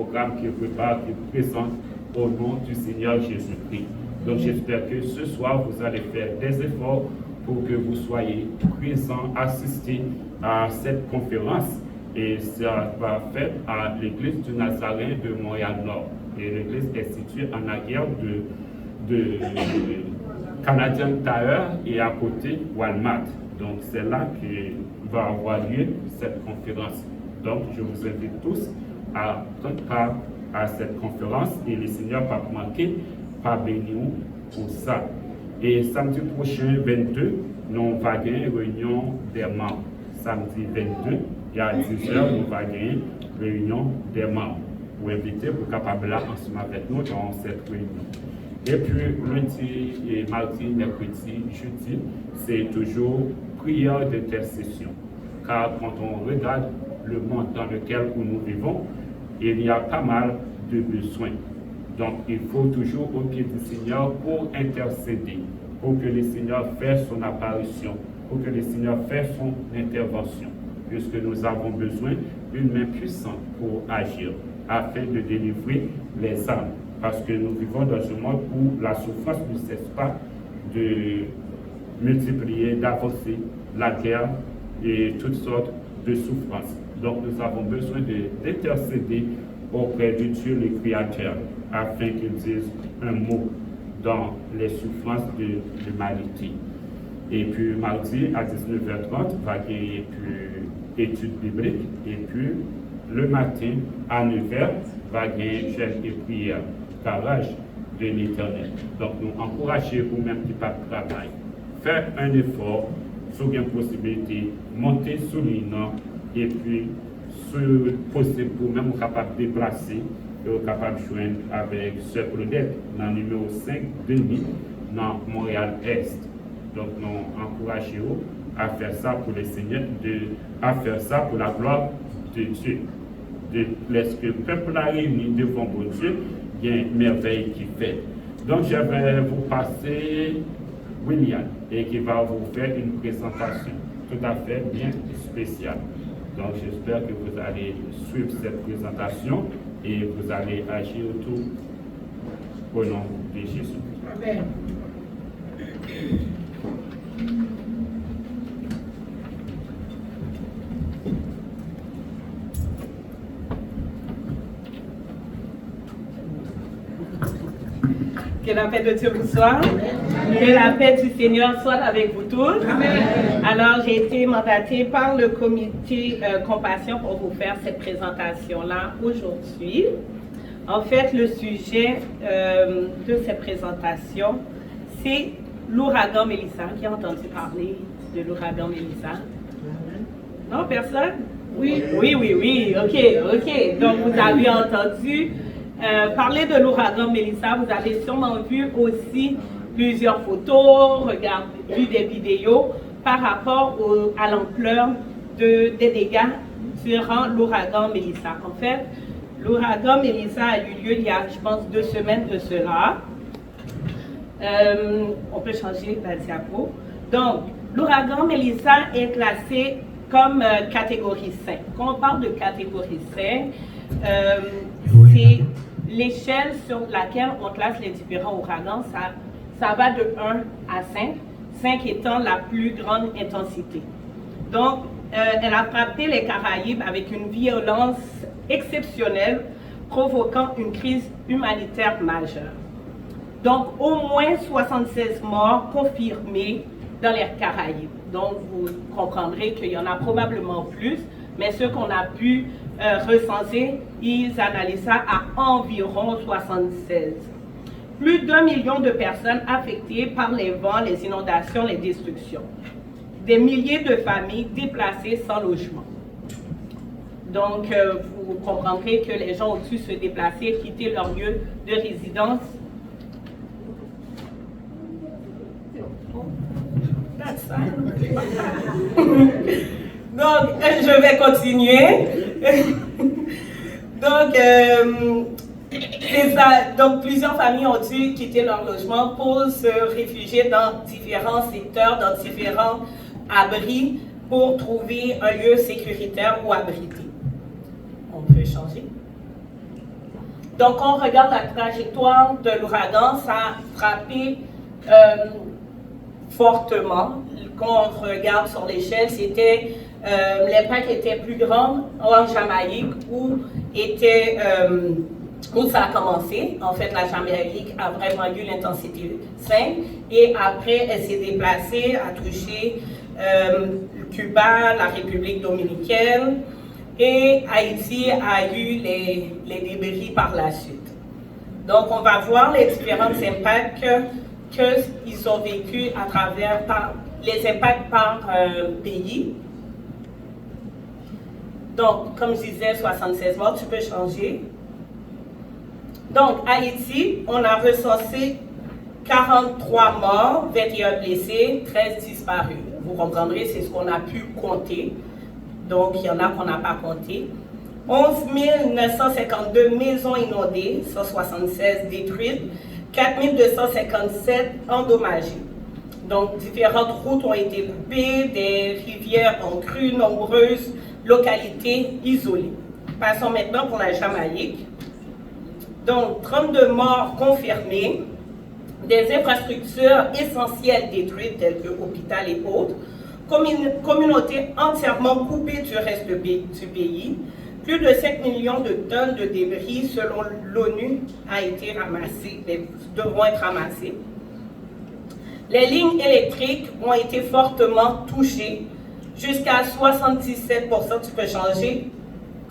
programme qui prépare, qui présente au nom du Seigneur Jésus-Christ. Donc j'espère que ce soir, vous allez faire des efforts pour que vous soyez présents, assistés à cette conférence. Et ça va faire à l'église du Nazaréen de Montréal-Nord. Et l'église est située en arrière de Canadian Tire et à côté Walmart. Donc c'est là que va avoir lieu cette conférence. Donc je vous invite tous à prendre part à cette conférence et le Seigneur va manquer, pas bénir pour ça. Et samedi prochain, 22, nous allons avoir une réunion des membres. Samedi 22, il y a 10h, nous allons avoir une réunion des membres. Pour inviter, pour capable là ensemble avec nous dans cette réunion. Et puis lundi, et mardi, mercredi, jeudi, c'est toujours prière d'intercession. Car quand on regarde le monde dans lequel nous vivons, il y a pas mal de besoins. Donc il faut toujours au pied du Seigneur pour intercéder, pour que le Seigneur fasse son apparition, pour que le Seigneur fasse son intervention, puisque nous avons besoin d'une main puissante pour agir, afin de délivrer les âmes. Parce que nous vivons dans un monde où la souffrance ne cesse pas de multiplier, d'avancer, la guerre et toutes sortes de souffrances. Donc nous avons besoin d'intercéder auprès de Dieu le Créateur, afin qu'il dise un mot dans les souffrances de l'humanité. Et puis mardi à 19h30, va y avoir une étude biblique, et puis le matin à 9h, va y avoir jeûne et prière, carrage de l'Éternel. Donc nous encourageons vous-même qui pas de travail, faire un effort, sous une possibilité, monter sous l'île, et puis si possible pour même capable de déplacer et capable de joindre avec Sœur Claudette dans le numéro 5 Denis dans Montréal-Est. Donc nous encourageons à faire ça pour le Seigneur, à faire ça pour la gloire de Dieu. De laisser que le peuple a réuni devant mon Dieu, il y a une merveille qui fait. Donc je vais vous passer William et qui va vous faire une présentation tout à fait bien spéciale. Donc j'espère que vous allez suivre cette présentation et vous allez agir tout au nom de Jésus. Amen. Que la paix de Dieu vous soit. Que la paix du Seigneur soit avec vous tous. Amen. Alors, j'ai été mandatée par le comité Compassion pour vous faire cette présentation-là aujourd'hui. En fait, le sujet de cette présentation, c'est l'ouragan Mélissa. Qui a entendu parler de l'ouragan Mélissa? Non, personne? Oui. Ok. Donc, vous avez entendu parler de l'ouragan Mélissa. Vous avez sûrement vu aussi plusieurs photos, vu des vidéos par rapport à l'ampleur des dégâts durant l'ouragan Mélissa. En fait, l'ouragan Mélissa a eu lieu il y a, je pense, 2 semaines de cela. On peut changer la diapo. Donc, l'ouragan Mélissa est classé comme catégorie 5. Quand on parle de catégorie 5, c'est l'échelle sur laquelle on classe les différents ouragans. Ça va de 1 à 5, 5 étant la plus grande intensité. Donc, elle a frappé les Caraïbes avec une violence exceptionnelle, provoquant une crise humanitaire majeure. Donc, au moins 76 morts confirmés dans les Caraïbes. Donc, vous comprendrez qu'il y en a probablement plus, mais ceux qu'on a pu recenser, ils analysent ça à environ 76. Plus d'1 million de personnes affectées par les vents, les inondations, les destructions. Des milliers de familles déplacées sans logement. Donc, vous comprendrez que les gens ont dû se déplacer, quitter leur lieu de résidence. Donc, je vais continuer. Donc, plusieurs familles ont dû quitter leur logement pour se réfugier dans différents secteurs, dans différents abris, pour trouver un lieu sécuritaire ou abrité. On peut changer. Donc, quand on regarde la trajectoire de l'ouragan, ça a frappé fortement. Quand on regarde sur l'échelle, c'était l'impact était plus grand en Jamaïque où ça a commencé. En fait, la Jamaïque a vraiment eu l'intensité 5 et après, elle s'est déplacée, a touché Cuba, la République dominicaine et Haïti a eu les débris par la suite. Donc, on va voir les différents impacts qu'ils ont vécu à travers les impacts par pays. Donc, comme je disais, 76 morts, tu peux changer. Donc, Haïti, on a recensé 43 morts, 21 blessés, 13 disparus. Vous comprendrez, c'est ce qu'on a pu compter. Donc, il y en a qu'on n'a pas compté. 11 952 maisons inondées, 176 détruites, 4 257 endommagées. Donc, différentes routes ont été coupées, des rivières en crue, nombreuses localités isolées. Passons maintenant pour la Jamaïque. Donc, 32 morts confirmés, des infrastructures essentielles détruites, telles que l'hôpital et autres, communauté entièrement coupée du reste du pays, plus de 5 millions de tonnes de débris, selon l'ONU, devront être ramassées. Les lignes électriques ont été fortement touchées, jusqu'à 77%, tu peux changer,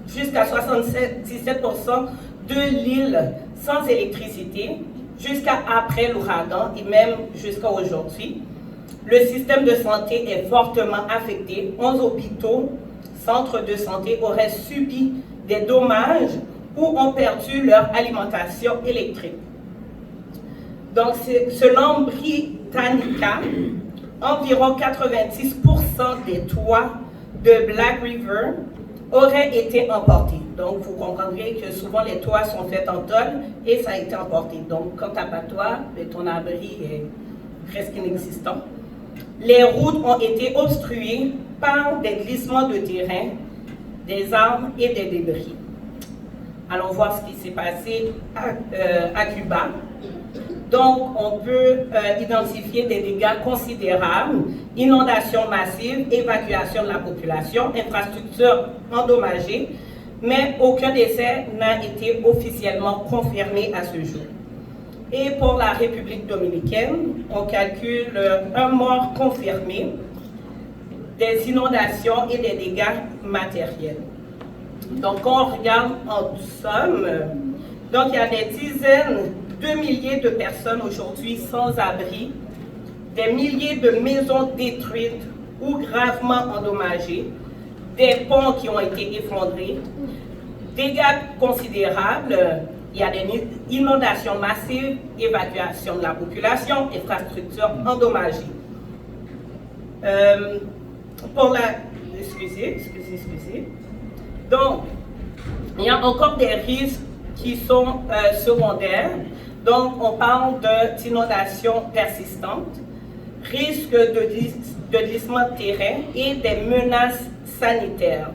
jusqu'à 77% de l'île sans électricité, jusqu'à après l'ouragan et même jusqu'à aujourd'hui. Le système de santé est fortement affecté. 11 hôpitaux, centres de santé auraient subi des dommages ou ont perdu leur alimentation électrique. Donc, selon Britannica, environ 90% des toits de Black River auraient été emportés. Donc, vous comprendrez que souvent les toits sont faits en tôle et ça a été emporté. Donc, quand tu n'as pas de toit, ton abri est presque inexistant. Les routes ont été obstruées par des glissements de terrain, des arbres et des débris. Allons voir ce qui s'est passé à Cuba. Donc, on peut identifier des dégâts considérables, inondations massives, évacuation de la population, infrastructures endommagées, mais aucun décès n'a été officiellement confirmé à ce jour. Et pour la République dominicaine, on calcule un mort confirmé, des inondations et des dégâts matériels. Donc, quand on regarde en somme, donc il y a des dizaines de milliers de personnes aujourd'hui sans abri, des milliers de maisons détruites ou gravement endommagées, des ponts qui ont été effondrés, dégâts considérables, il y a des inondations massives, évacuation de la population, infrastructures endommagées. Excusez. Donc, il y a encore des risques qui sont secondaires. Donc, on parle d'inondations persistantes, risque de glissement de terrain et des menaces sanitaires.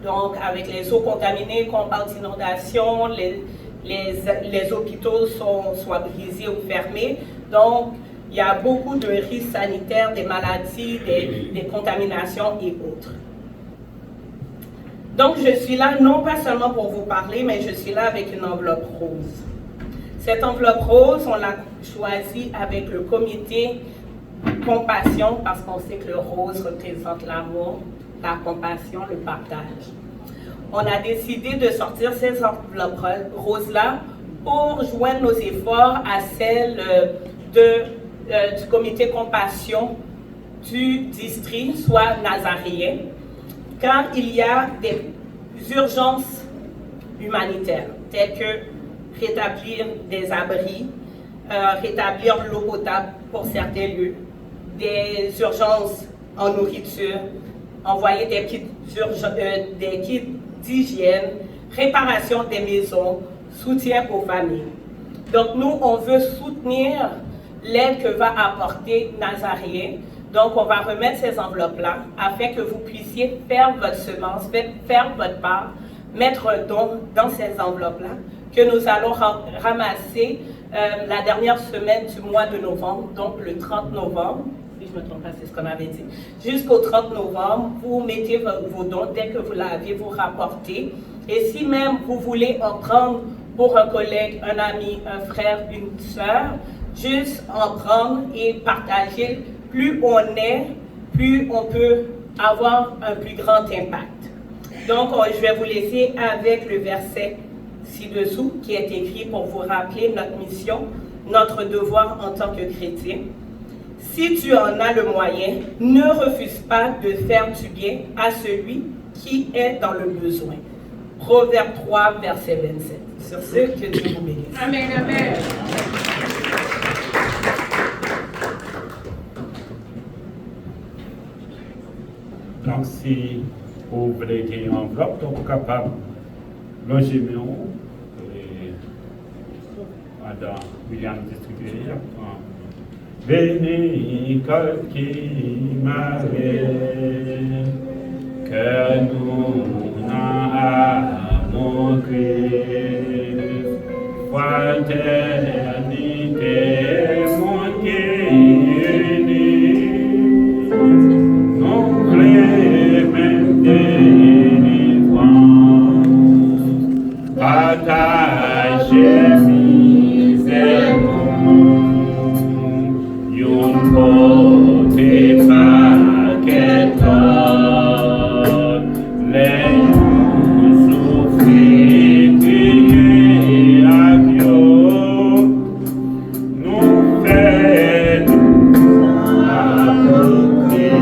Donc, avec les eaux contaminées, quand on parle d'inondation, les hôpitaux sont soit brisés ou fermés. Donc, il y a beaucoup de risques sanitaires, des maladies, des contaminations et autres. Donc, je suis là non pas seulement pour vous parler, mais je suis là avec une enveloppe rose. Cette enveloppe rose, on l'a choisie avec le comité compassion parce qu'on sait que le rose représente l'amour, la compassion, le partage. On a décidé de sortir ces enveloppes roses-là pour joindre nos efforts à celles du comité compassion du district, soit nazaréen, car il y a des urgences humanitaires, telles que rétablir des abris, rétablir l'eau potable pour certains lieux, des urgences en nourriture, envoyer des kits d'hygiène, réparation des maisons, soutien aux familles. Donc nous, on veut soutenir l'aide que va apporter Nazaréen. Donc on va remettre ces enveloppes-là afin que vous puissiez faire votre semence, faire votre part mettre un don dans ces enveloppes-là que nous allons ramasser la dernière semaine du mois de novembre, donc le 30 novembre. Si je ne me trompe pas, c'est ce qu'on avait dit. Jusqu'au 30 novembre, vous mettez vos dons. Dès que vous l'avez, vous rapportez. Et si même vous voulez en prendre pour un collègue, un ami, un frère, une sœur, juste en prendre et partager. Plus on est, plus on peut avoir un plus grand impact. Donc, je vais vous laisser avec le verset ci-dessous qui est écrit pour vous rappeler notre mission, notre devoir en tant que chrétien. Si tu en as le moyen, ne refuse pas de faire du bien à celui qui est dans le besoin. Proverbe 3, verset 27. Sur ce, que Dieu vous bénisse. Amen, amen. Donc, si vous voulez qu'il y ait une enveloppe, donc vous êtes capable de loger mon et Madame William distribuer. Béni qui m'avait, que nous n'avons Christ, fraternité, mon Dieu, non clément délivrance, partagez misère. Côté paqueton, les souffrir, crier à Dieu, nous faisons accomplir,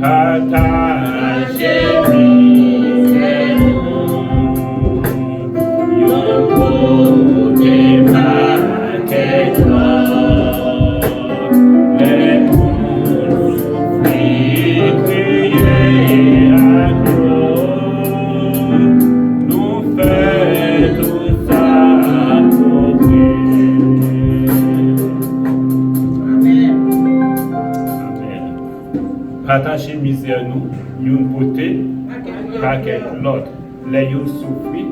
partager misère, côté paqueton. Partager misère nous, une beauté, paquet l'autre. Les yeux souffrir,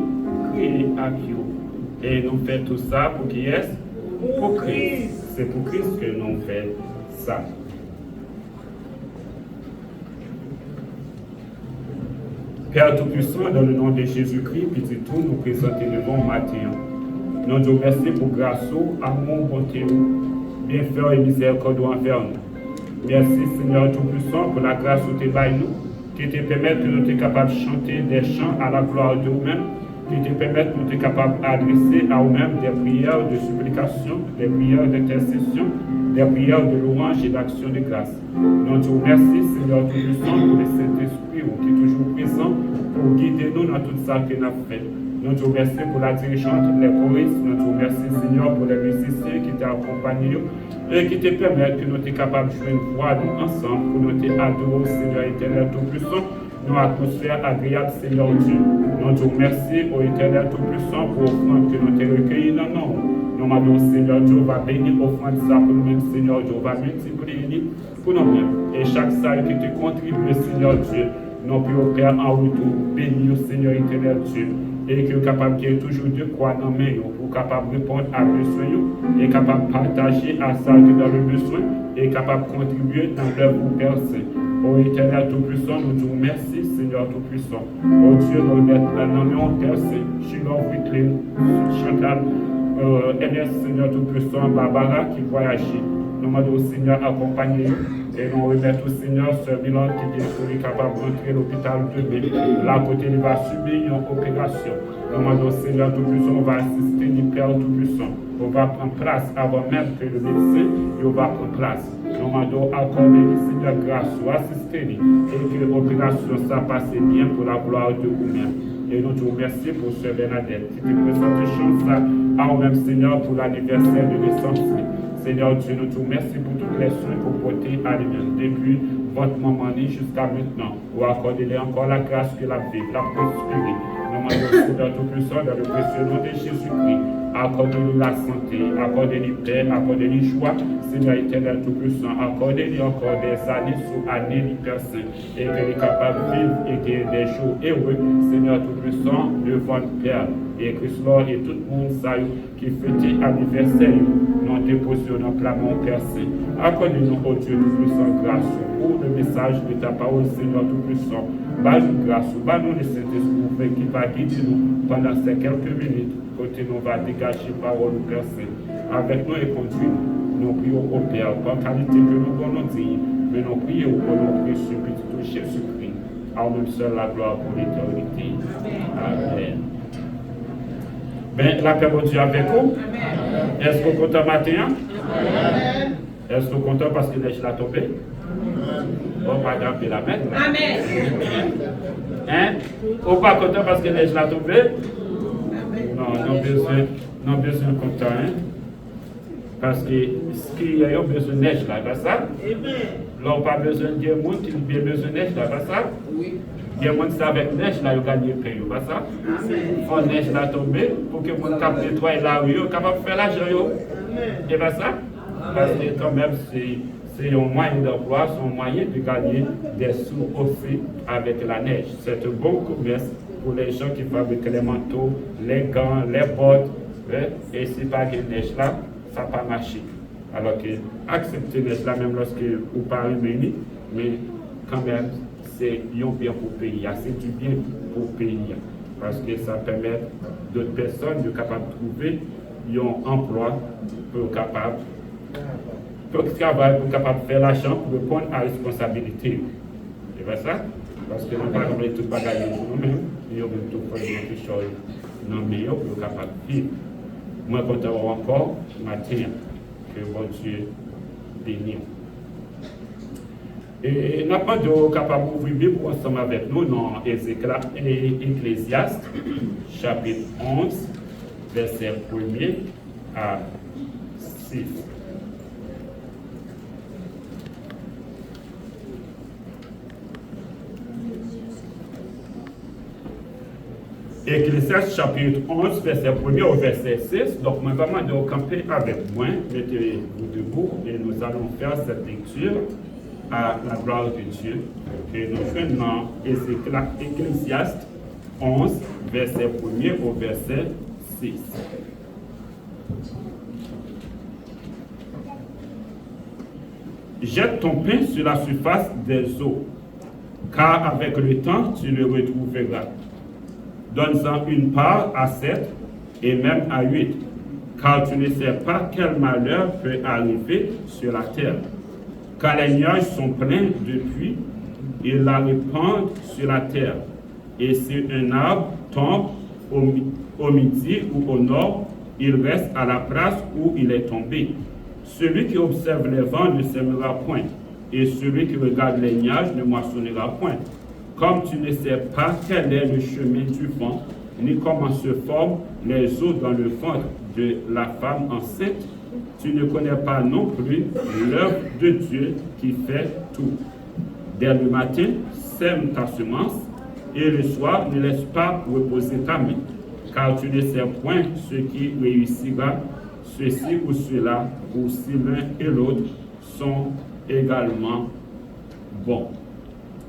crier à Dieu. Et nous faisons tout ça pour qui est? Pour Christ. C'est pour Christ que nous faisons ça. Père Tout-Puissant, dans le nom de Jésus-Christ, petit tout, nous présentons devant matin. Nous te remercions pour grâce, amour, bonté, bienfait et miséricorde envers nous. Merci Seigneur Tout-Puissant pour la grâce que tu as nous, qui te permet que nous soyons capables de chanter des chants à la gloire de nous-mêmes, qui te permet que nous soyons capables d'adresser à nous-mêmes des prières de supplication, des prières d'intercession, des prières de louange et d'action de grâce. Nous te remercions Seigneur Tout-Puissant pour le Saint-Esprit qui est toujours présent pour guider nous dans tout ça que nous avons fait. Nous te remercions pour la dirigeante, les choristes. Nous te remercions, Seigneur, pour les musiciens qui t'ont accompagné et qui te permettent que nous soyons capables de jouer une voix nous ensemble pour nous adorer, Seigneur éternel Tout-Puissant, nous atmosphère agréable, Seigneur Dieu. Nous te remercions, ô éternel Tout-Puissant, pour l'offrande que nous t'ai recueillie dans nos noms. Nous demandons, Seigneur Dieu, va bénir l'offrande ça pour nous-mêmes, Seigneur Dieu, va multiplier pour nous-mêmes. Et chaque salle qui te contribue, Seigneur Dieu, nous pouvons Père en retour, bénir, Seigneur éternel Dieu. Et que capable qui est toujours de quoi dans main pour capable répondre à besoin et capable partager à ça qui dans le besoin et capable contribuer dans l'œuvre pour personne. Ô éternel Tout-Puissant, nous te remercions, Seigneur Tout-Puissant. Ô Dieu, nous remettons la nommée personne, Chilon Whitley, Chantal, Ernest, Seigneur Tout-Puissant, Barbara qui voyageait. Nous demandons au Seigneur accompagner et nous remettons au Seigneur ce bilan qui est capable d'entrer à l'hôpital de B. Là, côté, il va subir une opération. Nous demandons au Seigneur Tout-Puissant, on va assister du Père Tout-Puissant. On va prendre place avant même que le médecin va prendre place. Nous demandons accorder le Seigneur grâce ou assister et que l'opération ça passe bien pour la gloire de vous-même. Et nous te remercions pour ce Bernadette qui te présente chance à nous-mêmes, Seigneur, pour l'anniversaire de naissance. Seigneur Dieu, nous te remercions pour toutes les soins pour porter à lui-même, depuis votre moment jusqu'à maintenant. Ou accordez-lui encore la grâce que la vie, la prospérité. Nous demandons, Seigneur Tout-Puissant, dans le précieux nom de Jésus-Christ. accordez-lui la santé, accordez-lui paix, accordez-lui joie, Seigneur éternel tout-puissant, accordez-lui encore des années sous années, Père Saint, et qu'il est capable de vivre et qu'il y ait des jours heureux, Seigneur tout-puissant, devant le Père, et Christ Lord et tout le monde ça qui fête anniversaire, nous déposons dans clamant Père Saint. Accordez-nous, oh Dieu tout-puissant, grâce pour le message de ta parole, Seigneur tout-puissant. Bas-nous grâce, bas-nous le Saint-Esprit qui va guider nous pendant ces quelques minutes, côté nous va dégager parole au Père Saint. Avec nous et conduire-nous, nous prions au Père, par qualité que nous donnons dire, mais nous prions au nom de Jésus, petit Jésus-Christ, en même seul la gloire pour l'éternité. Amen. Ben, la paix de Dieu avec vous. Est-ce que vous êtes content matin? Amen. Est-ce que vous êtes content parce que neige l'a tombé? On va garder la main. Amen. Hein? Ou pas content parce que neige l'a tombé? Non, non besoin de content. Hein? Parce que ce qu'il y a besoin de neige là, pas ça? Là, on n'a pas besoin de dire monde qui a besoin de neige là, pas ça? Oui. Il y a des gens qui avec neige là, ils gagnent le prix, pas ça? Il faut neige là tomber pour que les gens qui nettoient la rue, soient capables de faire l'argent. Et pas ça? Parce que quand même, c'est un moyen d'emploi, c'est un moyen de gagner des sous aussi avec la neige. C'est un bon commerce pour les gens qui fabriquent les manteaux, les gants, les bottes. Et si pas de neige là, ça n'a pas marché. Alors que accepter neige là, même lorsque vous parlez béni, mais quand même, c'est un bien pour le pays, c'est du bien pour le pays. Parce que ça permet d'autres personnes de capables de trouver un emploi pour capable travailler, pour capable de faire l'argent, pour répondre à la responsabilité. C'est pas ça? Parce que nous ne pouvons pas tout bagager pour nous-mêmes, nous avons tout faire des choses non meilleures pour capable de vivre. Moi, je compte encore matin que bon Dieu bénisse. Et nous sommes capables d'ouvrir la Bible ensemble avec nous dans Ecclésiaste, chapitre 11, verset 1er à 6. Ecclésiaste chapitre 11, verset 1er au verset 6. Donc, nous allons demander camper avec moi, mettez-vous debout et nous allons faire cette lecture à la gloire de Dieu. Et nous faisons dans Ecclésiaste 11, verset 1er au verset 6. Jette ton pain sur la surface des eaux, car avec le temps tu le retrouveras. Donne-en une part à 7 et même à 8, car tu ne sais pas quel malheur peut arriver sur la terre. Car les nuages sont pleins de pluie, ils la répandent sur la terre. Et si un arbre tombe au midi ou au nord, il reste à la place où il est tombé. Celui qui observe les vents ne sèmera point, et celui qui regarde les nuages ne moissonnera point. Comme tu ne sais pas quel est le chemin du vent, ni comment se forment les eaux dans le ventre de la femme enceinte, tu ne connais pas non plus l'œuvre de Dieu qui fait tout. Dès le matin, sème ta semence, et le soir, ne laisse pas reposer ta main, car tu ne sais point ce qui réussira, ceci ou cela, ou si l'un et l'autre sont également bons.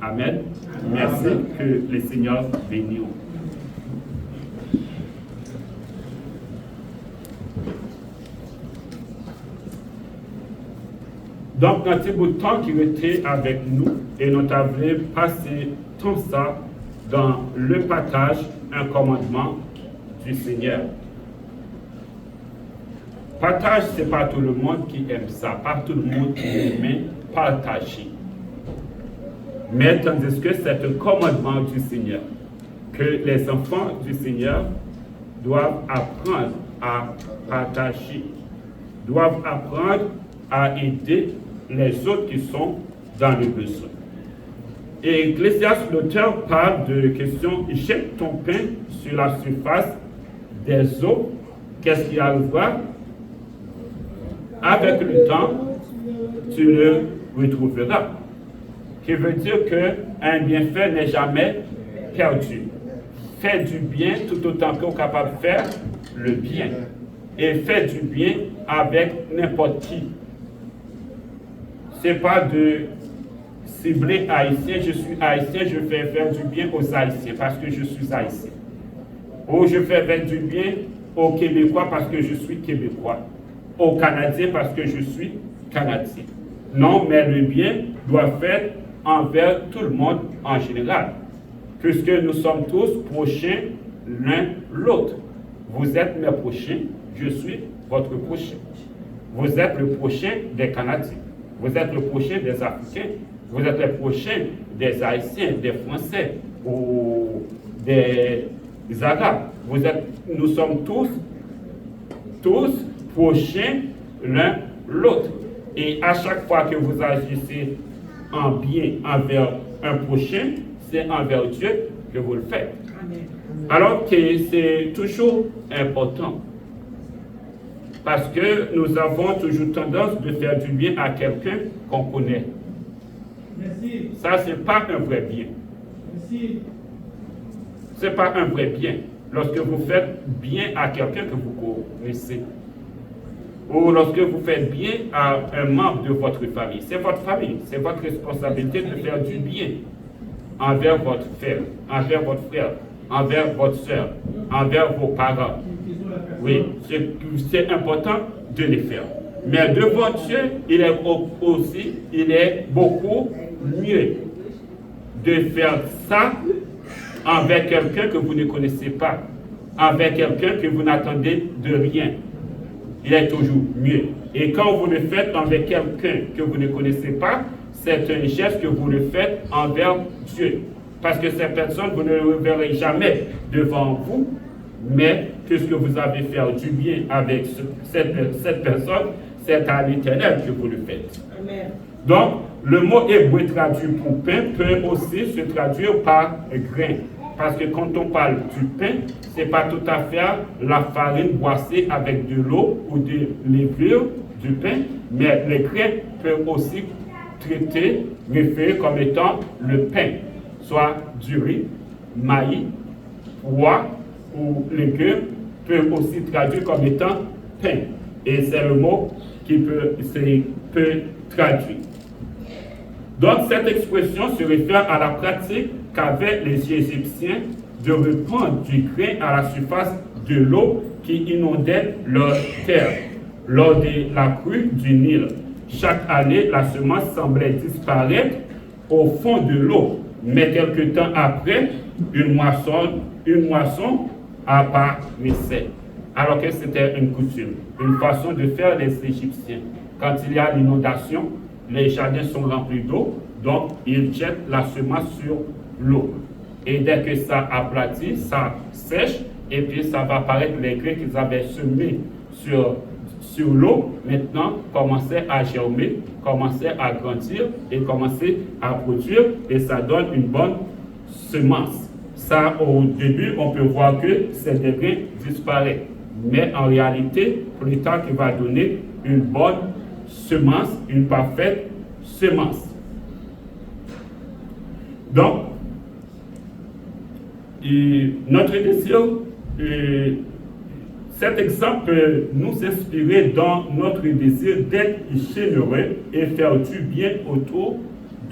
Amen. Merci, que le Seigneur bénisse. Donc, notre bout de temps qui était avec nous, et nous avons passé tout ça dans le partage, un commandement du Seigneur. Partage, ce n'est pas tout le monde qui aime ça, pas tout le monde qui aime partager. Mais tandis que c'est un commandement du Seigneur, que les enfants du Seigneur doivent apprendre à partager, doivent apprendre à aider les autres qui sont dans le besoin. Et Ecclésiaste, l'auteur, parle de question, jette ton pain sur la surface des eaux, qu'est-ce qui arrivera? Avec le temps, tu le retrouveras. Qui veut dire qu'un bienfait n'est jamais perdu. Fais du bien tout autant qu'on est capable de faire le bien. et faire du bien avec n'importe qui. Ce n'est pas de cibler haïtien, je suis haïtien, je fais faire du bien aux haïtiens parce que je suis haïtien. Ou je fais faire du bien aux Québécois parce que je suis Québécois. Aux Canadiens parce que je suis Canadien. Non, mais le bien doit faire envers tout le monde en général, puisque nous sommes tous prochains l'un l'autre. Vous êtes mes prochains, je suis votre prochain. Vous êtes le prochain des Canadiens, vous êtes le prochain des Africains, vous êtes le prochain des Haïtiens, des Français ou des Arabes. Nous sommes tous prochains l'un l'autre. Et à chaque fois que vous agissez en bien envers un prochain, c'est envers Dieu que vous le faites. Amen. Alors que c'est toujours important. Parce que nous avons toujours tendance de faire du bien à quelqu'un qu'on connaît. Merci. Ça, ce n'est pas un vrai bien. Merci. Ce n'est pas un vrai bien. Lorsque vous faites bien à quelqu'un que vous connaissez, ou lorsque vous faites bien à un membre de votre famille, c'est votre famille, c'est votre responsabilité de faire du bien envers votre frère, envers votre soeur, envers vos parents. Oui, c'est important de les faire. Mais devant Dieu, il est beaucoup mieux de faire ça envers quelqu'un que vous ne connaissez pas, envers quelqu'un que vous n'attendez de rien. Il est toujours mieux. Et quand vous le faites envers quelqu'un que vous ne connaissez pas, c'est un geste que vous le faites envers Dieu. Parce que cette personne, vous ne le verrez jamais devant vous, mais puisque vous avez fait du bien avec cette personne, c'est à l'Éternel que vous le faites. Amen. Donc, le mot hébreu traduit pour pain peut aussi se traduire par grain. Parce que quand on parle du pain, ce n'est pas tout à fait la farine boissée avec de l'eau ou de levure du pain, mais le grain peut aussi référé comme étant le pain, soit du riz, maïs, pois ou légumes, peut aussi traduire comme étant pain. Et c'est le mot qui peut traduire. Donc cette expression se réfère à la pratique qu'avaient les Égyptiens de répandre du grain à la surface de l'eau qui inondait leur terre lors de la crue du Nil. Chaque année, la semence semblait disparaître au fond de l'eau, mais quelque temps après, une moisson apparaissait. Alors que c'était une coutume, une façon de faire les Égyptiens. Quand il y a l'inondation, les jardins sont remplis d'eau, donc ils jettent la semence sur l'eau. Et dès que ça aplatit, ça sèche, et puis ça va apparaître les grains qu'ils avaient semés sur l'eau, maintenant commençaient à germer, commençaient à grandir et commençaient à produire, et ça donne une bonne semence. Ça, au début, on peut voir que ces grains disparaissent. Mais en réalité, plus tard, il va donner une bonne semence, une parfaite semence. Donc, notre désir, cet exemple peut nous inspirer dans notre désir d'être généreux et faire du bien autour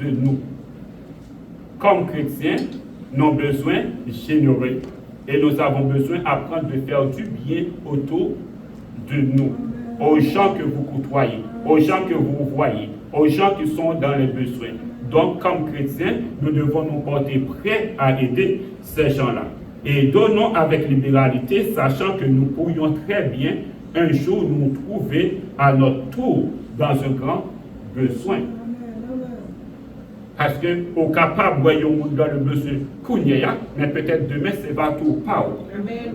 de nous. Comme chrétiens, nous avons besoin de généreux et nous avons besoin d'apprendre de faire du bien autour de nous, aux gens que vous côtoyez, aux gens que vous voyez, aux gens qui sont dans les besoins. Donc, comme chrétiens, nous devons nous porter prêts à aider ces gens-là. Et donnons avec libéralité, sachant que nous pourrions très bien un jour nous trouver à notre tour dans un grand besoin. Parce que au capable, voyons dans le besoin kounia, mais peut-être demain c'est pas tout pas.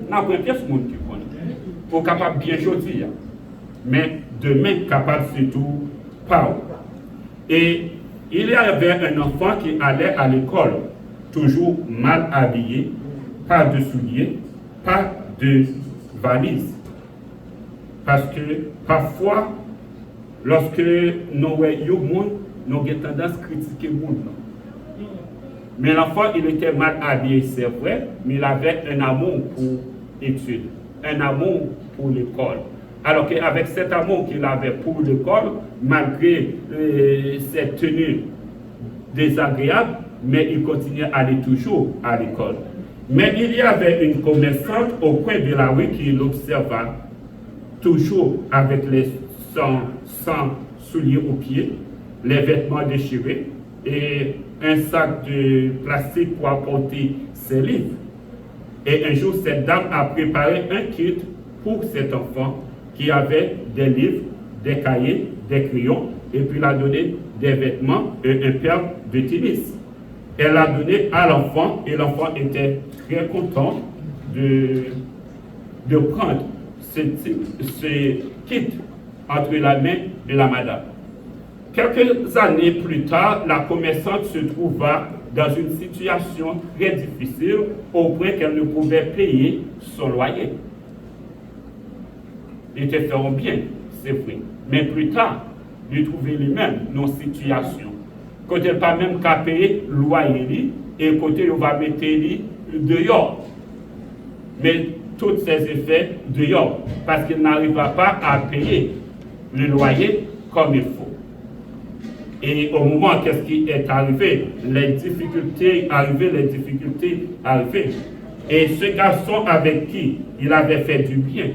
N'a pas pièce monde qui connaît. Au capable bien aujourd'hui, mais demain capable c'est tout pas. Et il y avait un enfant qui allait à l'école, toujours mal habillé, pas de souliers, pas de valise. Parce que parfois, lorsque nous voyons le monde, nous avons tendance à critiquer le monde. Mais l'enfant, il était mal habillé, c'est vrai, mais il avait un amour pour l'étude, un amour pour l'école, Alors qu'avec cet amour qu'il avait pour l'école, malgré cette tenue désagréable, mais il continuait à aller toujours à l'école. Mais il y avait une commerçante au coin de la rue qui l'observa, toujours avec sans souliers aux pieds, les vêtements déchirés et un sac de plastique pour apporter ses livres. Et un jour, cette dame a préparé un kit pour cet enfant qui avait des livres, des cahiers, des crayons, et puis l'a donné des vêtements et un paire de tennis. Elle l'a donné à l'enfant et l'enfant était très content de prendre ce kit entre la main de la madame. Quelques années plus tard, la commerçante se trouva dans une situation très difficile au point qu'elle ne pouvait payer son loyer. Ils te feront bien, c'est vrai. Mais plus tard, ils trouvaient lui-même nos situations. Quand elle pas même qu'à payer le loyer, et côté on va mettre lui dehors. Mais tous ces effets dehors, parce qu'il n'arriva pas à payer le loyer comme il faut. Et au moment qu'est-ce qui est arrivé, les difficultés arrivées. Et ce garçon avec qui il avait fait du bien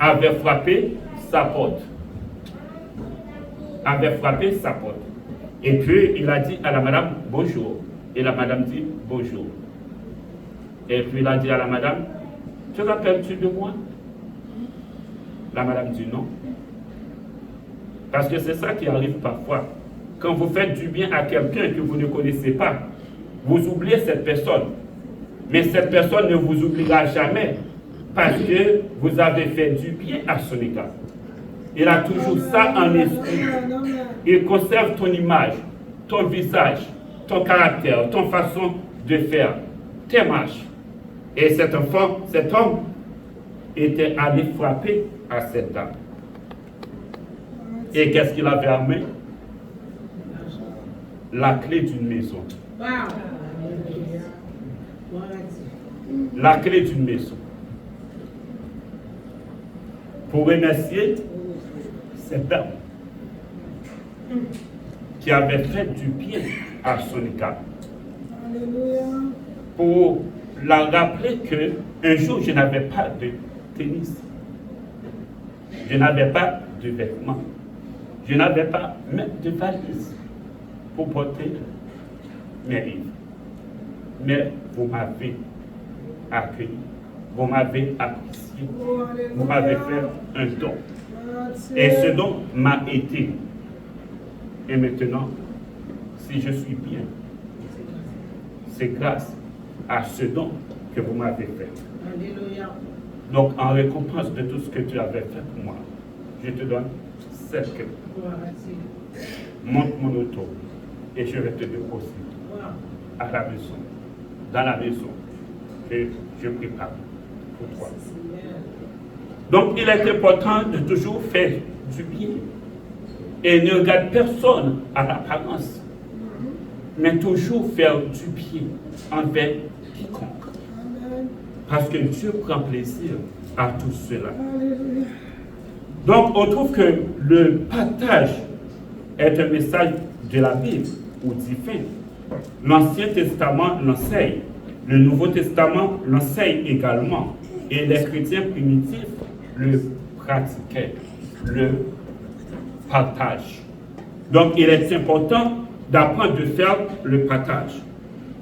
avait frappé sa porte. Et puis il a dit à la madame bonjour. Et la madame dit bonjour. Et puis il a dit à la madame, te rappelles-tu de moi? La madame dit non. Parce que c'est ça qui arrive parfois. Quand vous faites du bien à quelqu'un que vous ne connaissez pas, vous oubliez cette personne. Mais cette personne ne vous oubliera jamais parce que vous avez fait du bien à son égard. Il a toujours ça en esprit. Il conserve ton image, ton visage, ton caractère, ton façon de faire, tes marches. Et cet homme était allé frapper à cette dame. Et qu'est-ce qu'il avait amené? La clé d'une maison. La clé d'une maison. Pour remercier cette dame qui avait fait du bien à son égard. Pour la rappeler qu'un jour je n'avais pas de tennis. Je n'avais pas de vêtements. Je n'avais pas même de valise pour porter mes livres. Mais vous m'avez accueilli, vous m'avez apprécié, vous m'avez fait un don. Et ce don m'a aidé. Et maintenant, si je suis bien, c'est grâce à ce don que vous m'avez fait. Donc, en récompense de tout ce que tu avais fait pour moi, je te donne cette clé. Monte mon auto et je vais te déposer à la maison, dans la maison que je prépare pour toi. Donc, il est important de toujours faire du bien et ne regarde personne à l'apparence, mais toujours faire du bien envers quiconque. Parce que Dieu prend plaisir à tout cela. Donc, on trouve que le partage est un message de la Bible ou divin. L'Ancien Testament l'enseigne, le Nouveau Testament l'enseigne également, et les chrétiens primitifs le pratiquaient, le partage. Donc, il est important d'apprendre de faire le partage.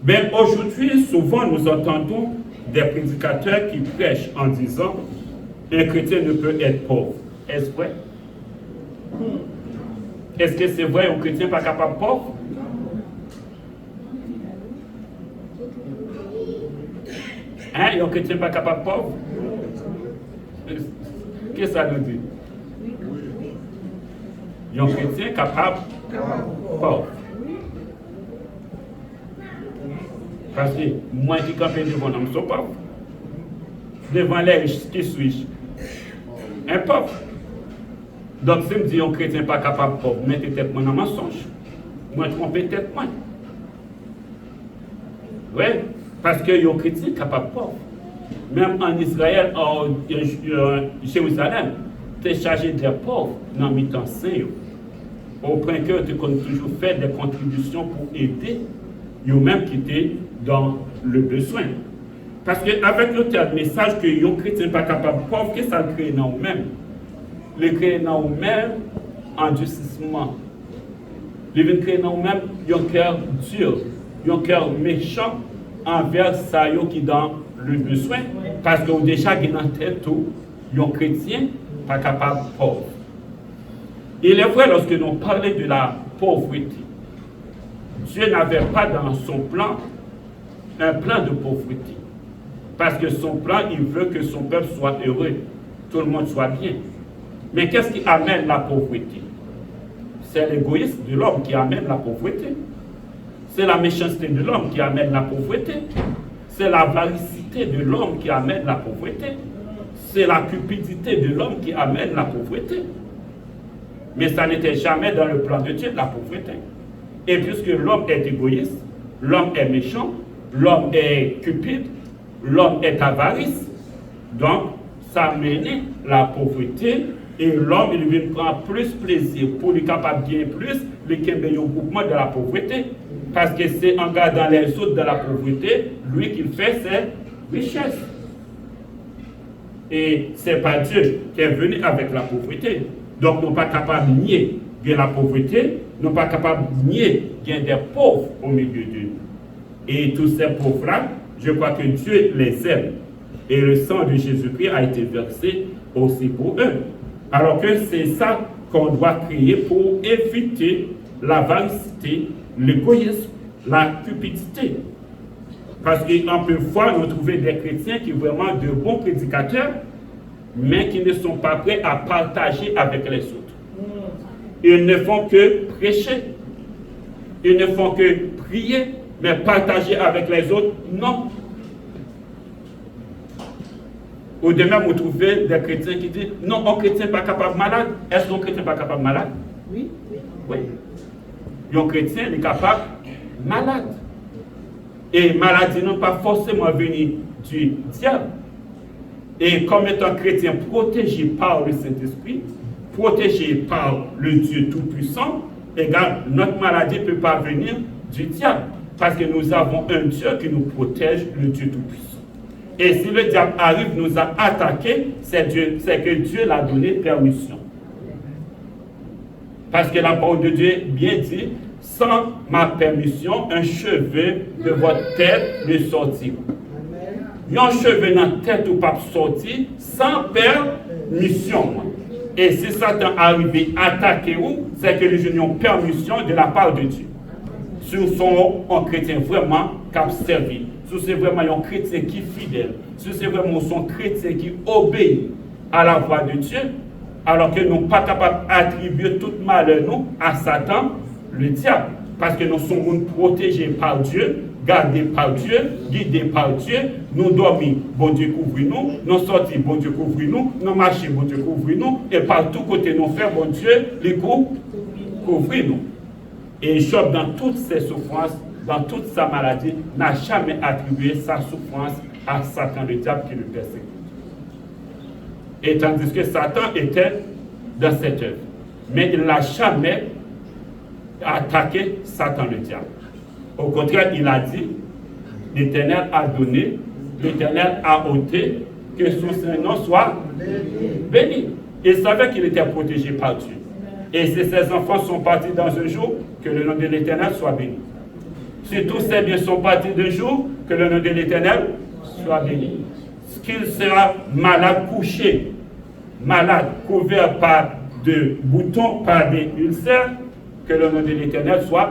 Mais aujourd'hui, souvent, nous entendons des prédicateurs qui prêchent en disant un chrétien ne peut être pauvre. Est-ce vrai? Est-ce que c'est vrai un chrétien pas capable de pauvre? Hein? Un chrétien pas capable de pauvre? Qu'est-ce que ça nous dit? Un chrétien capable de pauvre. Parce que moi qui campais devant l'homme, je suis pauvre. Devant les riches, qui suis-je? Un pauvre. Donc, si je me dis un chrétien pas capable de pauvre, mettez tête moi dans mensonge. Moi, trompez tête moi. Oui, parce que un chrétien capable de pauvre. même en Israël, en Jérusalem, tu es chargé des pauvres dans le temps saint. Au point que tu as toujours fait des contributions pour aider, eux-mêmes qui étaient dans le besoin. Parce qu'avec le tel message que les chrétiens ne sont pas capables de pauvres, qu'est-ce que ça crée dans eux-mêmes? Les créer dans eux-mêmes endurcissement. Les créer dans eux-mêmes un cœur dur, un cœur méchant envers ça qui est dans le besoin. Parce que déjà, ils ont en tête tout, les chrétiens pas capable de pauvres. Il est vrai, lorsque nous parlons de la pauvreté, Dieu n'avait pas dans son plan un plan de pauvreté. Parce que son plan, il veut que son peuple soit heureux, tout le monde soit bien. Mais qu'est-ce qui amène la pauvreté? C'est l'égoïsme de l'homme qui amène la pauvreté. C'est la méchanceté de l'homme qui amène la pauvreté. C'est la varicité de l'homme qui amène la pauvreté. C'est la cupidité de l'homme qui amène la pauvreté. Mais ça n'était jamais dans le plan de Dieu, la pauvreté. Et puisque l'homme est égoïste, l'homme est méchant, l'homme est cupide, l'homme est avarice, donc ça amène la pauvreté et l'homme il vient prendre plus plaisir pour lui capable de gagner plus, le groupement de la pauvreté. Parce que c'est en gardant les autres de la pauvreté, lui qu'il fait ses richesses. Et ce n'est pas Dieu qui est venu avec la pauvreté. Donc, nous ne sommes pas capables de nier la pauvreté, nous ne sommes pas capables de nier qu'il y a des pauvres au milieu d'eux. Et tous ces pauvres-là, je crois que Dieu les aime. Et le sang de Jésus-Christ a été versé aussi pour eux. Alors que c'est ça qu'on doit créer pour éviter la varicité, l'égoïsme, la cupidité. Parce qu'on peut voir nous trouver des chrétiens qui sont vraiment de bons prédicateurs, mais qui ne sont pas prêts à partager avec les autres. Ils ne font que prêcher, ils ne font que prier, mais partager avec les autres, non. Ou de même, vous trouvez des chrétiens qui disent non, un chrétien n'est pas capable de malade. Est-ce qu'un chrétien n'est pas capable de malade? Oui. Oui. Un chrétien est capable de malade. Et maladie n'est pas forcément venue du diable. Et comme étant chrétien protégé par le Saint-Esprit, protégé par le Dieu Tout-Puissant, notre maladie ne peut pas venir du diable. Parce que nous avons un Dieu qui nous protège, le Dieu Tout-Puissant. Et si le diable arrive, nous a attaqué, c'est que Dieu l'a donné permission. Parce que la parole de Dieu bien dit, sans ma permission, un cheveu de votre tête ne sortira. Un cheveu dans la tête ou pas sortir sans permission. Et si Satan arrive à attaquer vous, c'est que nous avons permission de la part de Dieu. Si nous sommes un chrétien vraiment qui a servi, si c'est vraiment un chrétien qui est fidèle, si c'est vraiment un chrétien qui obéit à la voix de Dieu, alors que nous ne sommes pas capables d'attribuer tout malheur nous à Satan, le diable, parce que nous sommes protégés par Dieu, gardés par Dieu, guidés par Dieu, nous dormons, bon Dieu couvre-nous, nous sortis, bon Dieu couvre-nous, nous marchons, bon Dieu couvre-nous, et par tous côtés nous faisons, bon Dieu, les couvre-nous. Et Job, dans toutes ses souffrances, dans toute sa maladie, n'a jamais attribué sa souffrance à Satan, le diable qui le persécute. Et tandis que Satan était dans cette œuvre. Mais il n'a jamais attaqué Satan, le diable. Au contraire, il a dit, l'Éternel a donné, l'Éternel a ôté, que son nom soit béni. Il savait qu'il était protégé par Dieu. Et si ses enfants sont partis dans un jour, que le nom de l'Éternel soit béni. Si tous ces biens sont partis d'un jour, que le nom de l'Éternel soit béni. Qu'il sera malade, couché, malade, couvert par de boutons, par des ulcères, que le nom de l'Éternel soit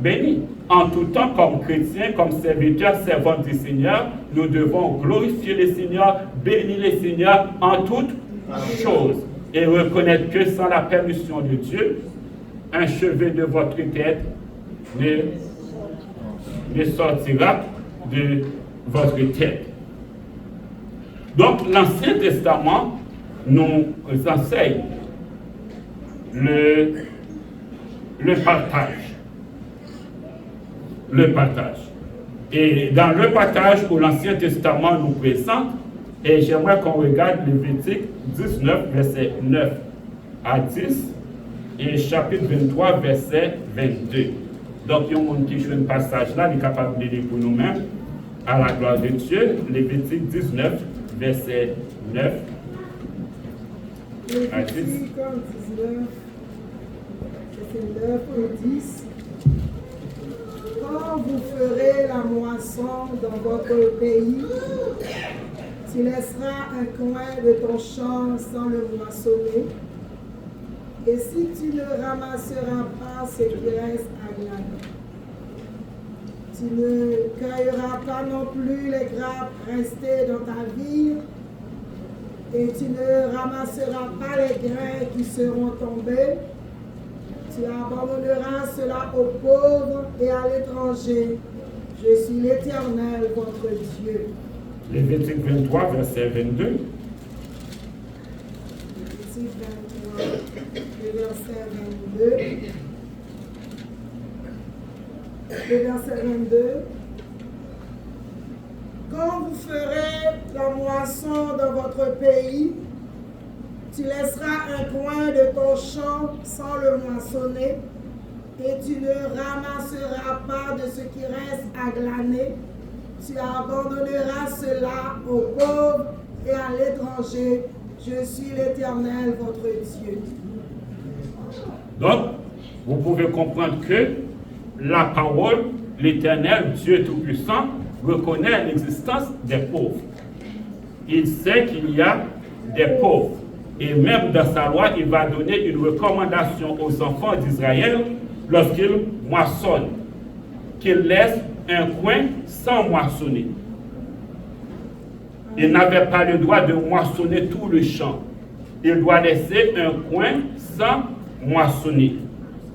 béni. En tout temps, comme chrétiens, comme serviteurs, servants du Seigneur, nous devons glorifier le Seigneur, bénir le Seigneur en toutes choses. Et reconnaître que sans la permission de Dieu, un cheveu de votre tête ne sortira de votre tête. Donc, l'Ancien Testament nous enseigne le partage. Le partage. Et dans le passage où l'Ancien Testament nous présente, et j'aimerais qu'on regarde Lévitique 19, verset 9 à 10, et chapitre 23, verset 22. Donc, il y a un monde qui joue un passage là, il est capable de lire pour nous-mêmes, à la gloire de Dieu, Lévitique 19, verset 9 à 10. Lévitique 19, verset 9 et 10. Quand vous ferez la moisson dans votre pays, tu laisseras un coin de ton champ sans le moissonner. Et si tu ne ramasseras pas ce qui reste à glaner, tu ne cueilleras pas non plus les grappes restées dans ta vigne, et tu ne ramasseras pas les grains qui seront tombés. Tu abandonneras cela aux pauvres et à l'étranger. Je suis l'Éternel, votre Dieu. Lévitique 23, verset 22. Lévitique 23, le verset 22. Le verset 22. Quand vous ferez la moisson dans votre pays, tu laisseras un coin de ton champ sans le moissonner, et tu ne ramasseras pas de ce qui reste à glaner. Tu abandonneras cela aux pauvres et à l'étranger. Je suis l'Éternel, votre Dieu. Donc, vous pouvez comprendre que la parole, l'Éternel, Dieu Tout-Puissant, reconnaît l'existence des pauvres. Il sait qu'il y a des pauvres. Et même dans sa loi, il va donner une recommandation aux enfants d'Israël lorsqu'ils moissonnent, qu'ils laissent un coin sans moissonner. Il n'avait pas le droit de moissonner tout le champ. Il doit laisser un coin sans moissonner.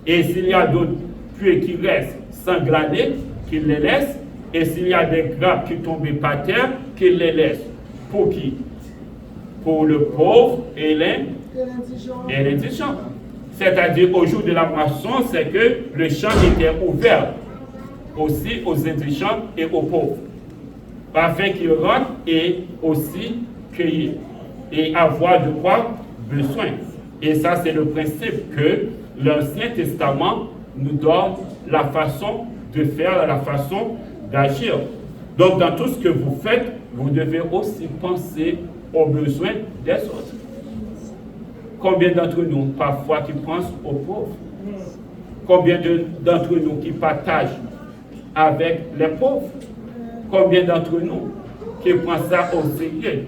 Et s'il y a d'autres puits qui restent sans glaner, qu'il les laisse. Et s'il y a des grappes qui tombent par terre, qu'il les laisse. Pour qui? Pour le pauvre et l'indigent. C'est-à-dire au jour de la moisson, c'est que le champ était ouvert aussi aux indigents et aux pauvres, afin qu'ils rentrent et aussi cueillir et avoir de quoi besoin. Et ça, c'est le principe que l'Ancien Testament nous donne la façon de faire, la façon d'agir. Donc, dans tout ce que vous faites, vous devez aussi penser aux besoins des autres. Combien d'entre nous, parfois, qui pensent aux pauvres? Combien d'entre nous qui partagent avec les pauvres? Combien d'entre nous qui prennent ça au sérieux,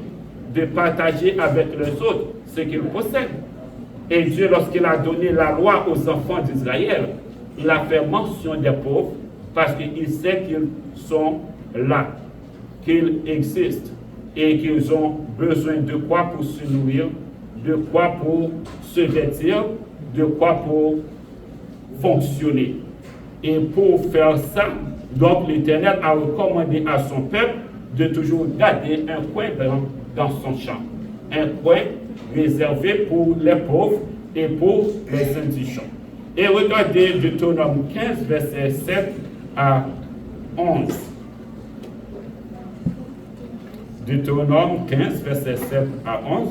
de partager avec les autres ce qu'ils possèdent? Et Dieu, lorsqu'il a donné la loi aux enfants d'Israël, il a fait mention des pauvres parce qu'il sait qu'ils sont là, qu'ils existent et qu'ils ont besoin de quoi pour se nourrir, de quoi pour se vêtir, de quoi pour fonctionner. Et pour faire ça, donc l'Éternel a recommandé à son peuple de toujours garder un coin dans son champ, un coin réservé pour les pauvres et pour les indigents. Et regardez Deutéronome 15, verset 7 à 11. Deutéronome 15, verset 7 à 11.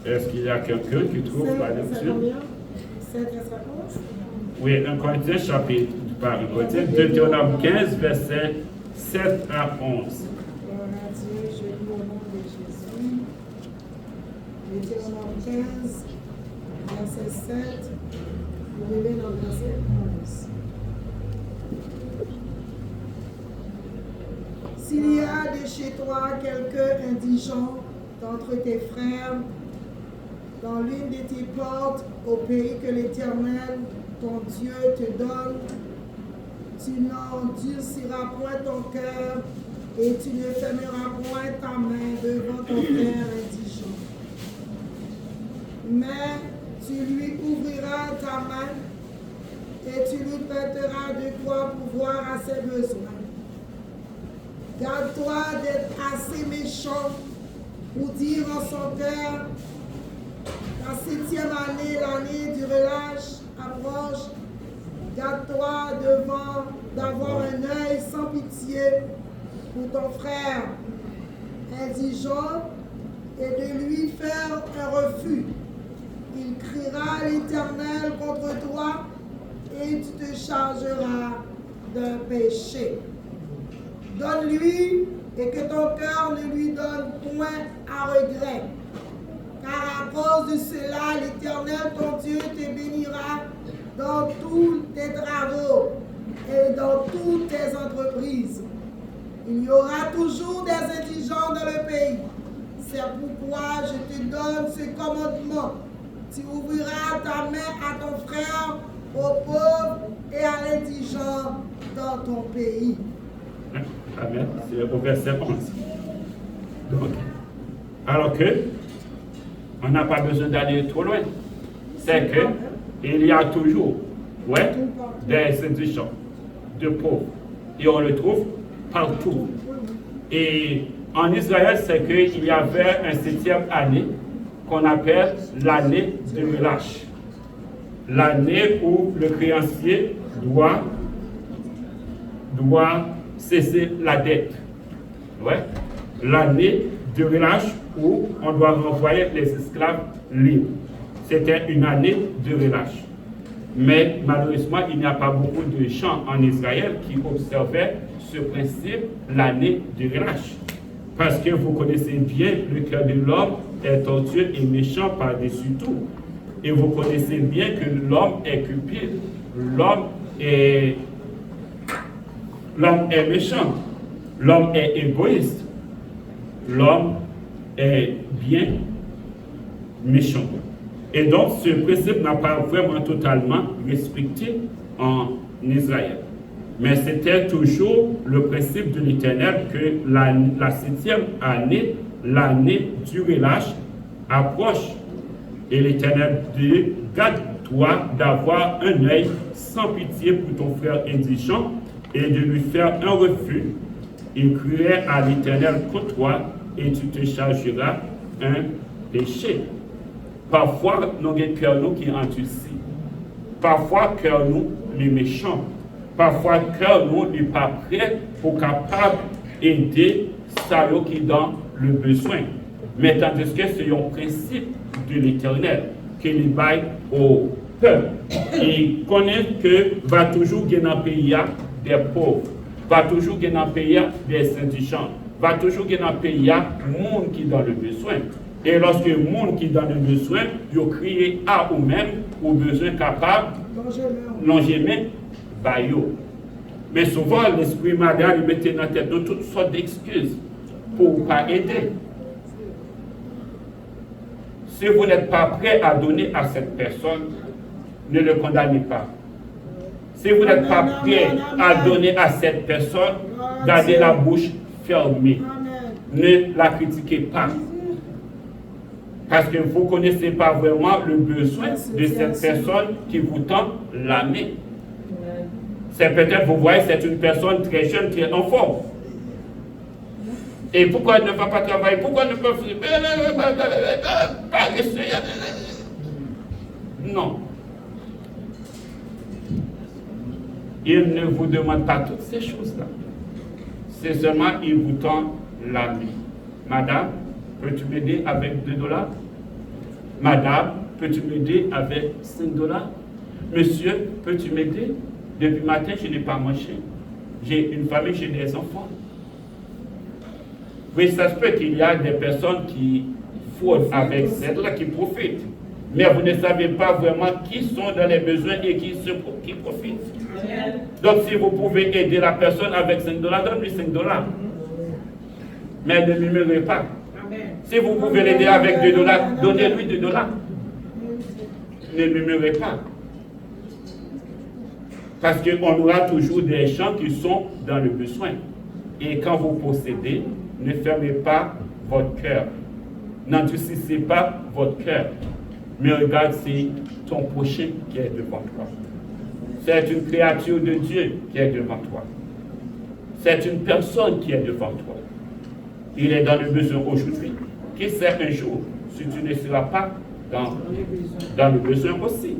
Est-ce qu'il y a quelqu'un qui trouve la lecture? Oui, 1 Corinthiens chapitre, par 1 Corinthiens, Deutéronome 15, verset 7 à 11. Gloire à Dieu, je lis au nom de Jésus. Deutéronome 15, verset 7, vous levez dans le verset 11. S'il y a de chez toi quelqu'un indigent d'entre tes frères, dans l'une de tes portes au pays que l'Éternel, ton Dieu, te donne, tu n'endurciras point ton cœur et tu ne fermeras point ta main devant ton frère indigent. Mais tu lui ouvriras ta main et tu lui prêteras de quoi pourvoir à ses besoins. Garde-toi d'être assez méchant pour dire en son cœur, la 7e année, l'année du relâche, approche. Garde-toi d'avoir un œil sans pitié pour ton frère indigent et de lui faire un refus. Il criera à l'Éternel contre toi et tu te chargeras d'un péché. Donne-lui et que ton cœur ne lui donne point à regret. Car à cause de cela, l'Éternel ton Dieu te bénira dans tous tes travaux et dans toutes tes entreprises. Il y aura toujours des indigents dans le pays. C'est pourquoi je te donne ce commandement. Tu ouvriras ta main à ton frère, au pauvre et à l'indigent dans ton pays. Amen. C'est au verset 11. Donc, alors que, on n'a pas besoin d'aller trop loin. C'est que, il y a toujours, des indigents, de pauvres. Et on le trouve partout. Et en Israël, c'est qu'il y avait un 7e année qu'on appelle l'année de relâche. L'année où le créancier doit cesser la dette. L'année de relâche où on doit renvoyer les esclaves libres. C'était une année de relâche. Mais malheureusement, il n'y a pas beaucoup de gens en Israël qui observaient ce principe, l'année de relâche. Parce que vous connaissez bien, le cœur de l'homme est tortueux et méchant par-dessus tout. Et vous connaissez bien que l'homme est cupide, l'homme est méchant, l'homme est égoïste, l'homme est bien méchant. Et donc, ce principe n'a pas vraiment totalement respecté en Israël. Mais c'était toujours le principe de l'Éternel que la 7e année, l'année du relâche, approche. Et l'Éternel dit, garde-toi d'avoir un œil sans pitié pour ton frère indigent et de lui faire un refus. Il crierait à l'Éternel contre toi et tu te chargeras un péché. Parfois, nous avons cœur nous qui endurci. Parfois, cœur nous les méchants. Parfois, cœur nous n'est pas prêt pour capable d'aider ceux qui dans le besoin. Mais tandis que c'est un principe de l'Éternel qu'il baille au peuple. Il connaît que va toujours gagner dans le pays des pauvres, va toujours gagner dans le pays des indigents, va toujours gagner dans le pays des monde qui dans le besoin. Et lorsque le monde qui dans le besoin, ils crient à eux-mêmes au besoin capable, longement, baillot. Mais souvent, l'esprit malade, il mettait dans la tête de toutes sortes d'excuses pour ne pas aider. Si vous n'êtes pas prêt à donner à cette personne, ne le condamnez pas. Si vous n'êtes pas prêt à donner à cette personne, gardez la bouche fermée. Ne la critiquez pas. Parce que vous ne connaissez pas vraiment le besoin de cette personne qui vous tend la main. C'est peut-être, vous voyez, c'est une personne très jeune qui est en forme. Et pourquoi elle ne va pas travailler? Pourquoi elle ne peut pas rester? Non. Il ne vous demande pas toutes ces choses-là. C'est seulement, il vous tend la main. Madame, peux-tu m'aider avec $2? Madame, peux-tu m'aider avec $5? Monsieur, peux-tu m'aider? Depuis matin, je n'ai pas mangé. J'ai une famille, j'ai des enfants. Oui, ça se peut qu'il y a des personnes qui fraudent avec celle-là, qui profitent. Mais vous ne savez pas vraiment qui sont dans les besoins et qui profitent. Donc, si vous pouvez aider la personne avec $5, donne-lui $5. Mais ne murmurez pas. Si vous pouvez l'aider avec $2, donnez-lui $2. Ne murmurez pas. Parce qu'on aura toujours des gens qui sont dans le besoin. Et quand vous possédez, ne fermez pas votre cœur. N'endurcissez pas votre cœur. Mais regarde, c'est ton prochain qui est devant toi. C'est une créature de Dieu qui est devant toi. C'est une personne qui est devant toi. Il est dans le besoin aujourd'hui. Qui sait un jour si tu ne seras pas dans le besoin aussi.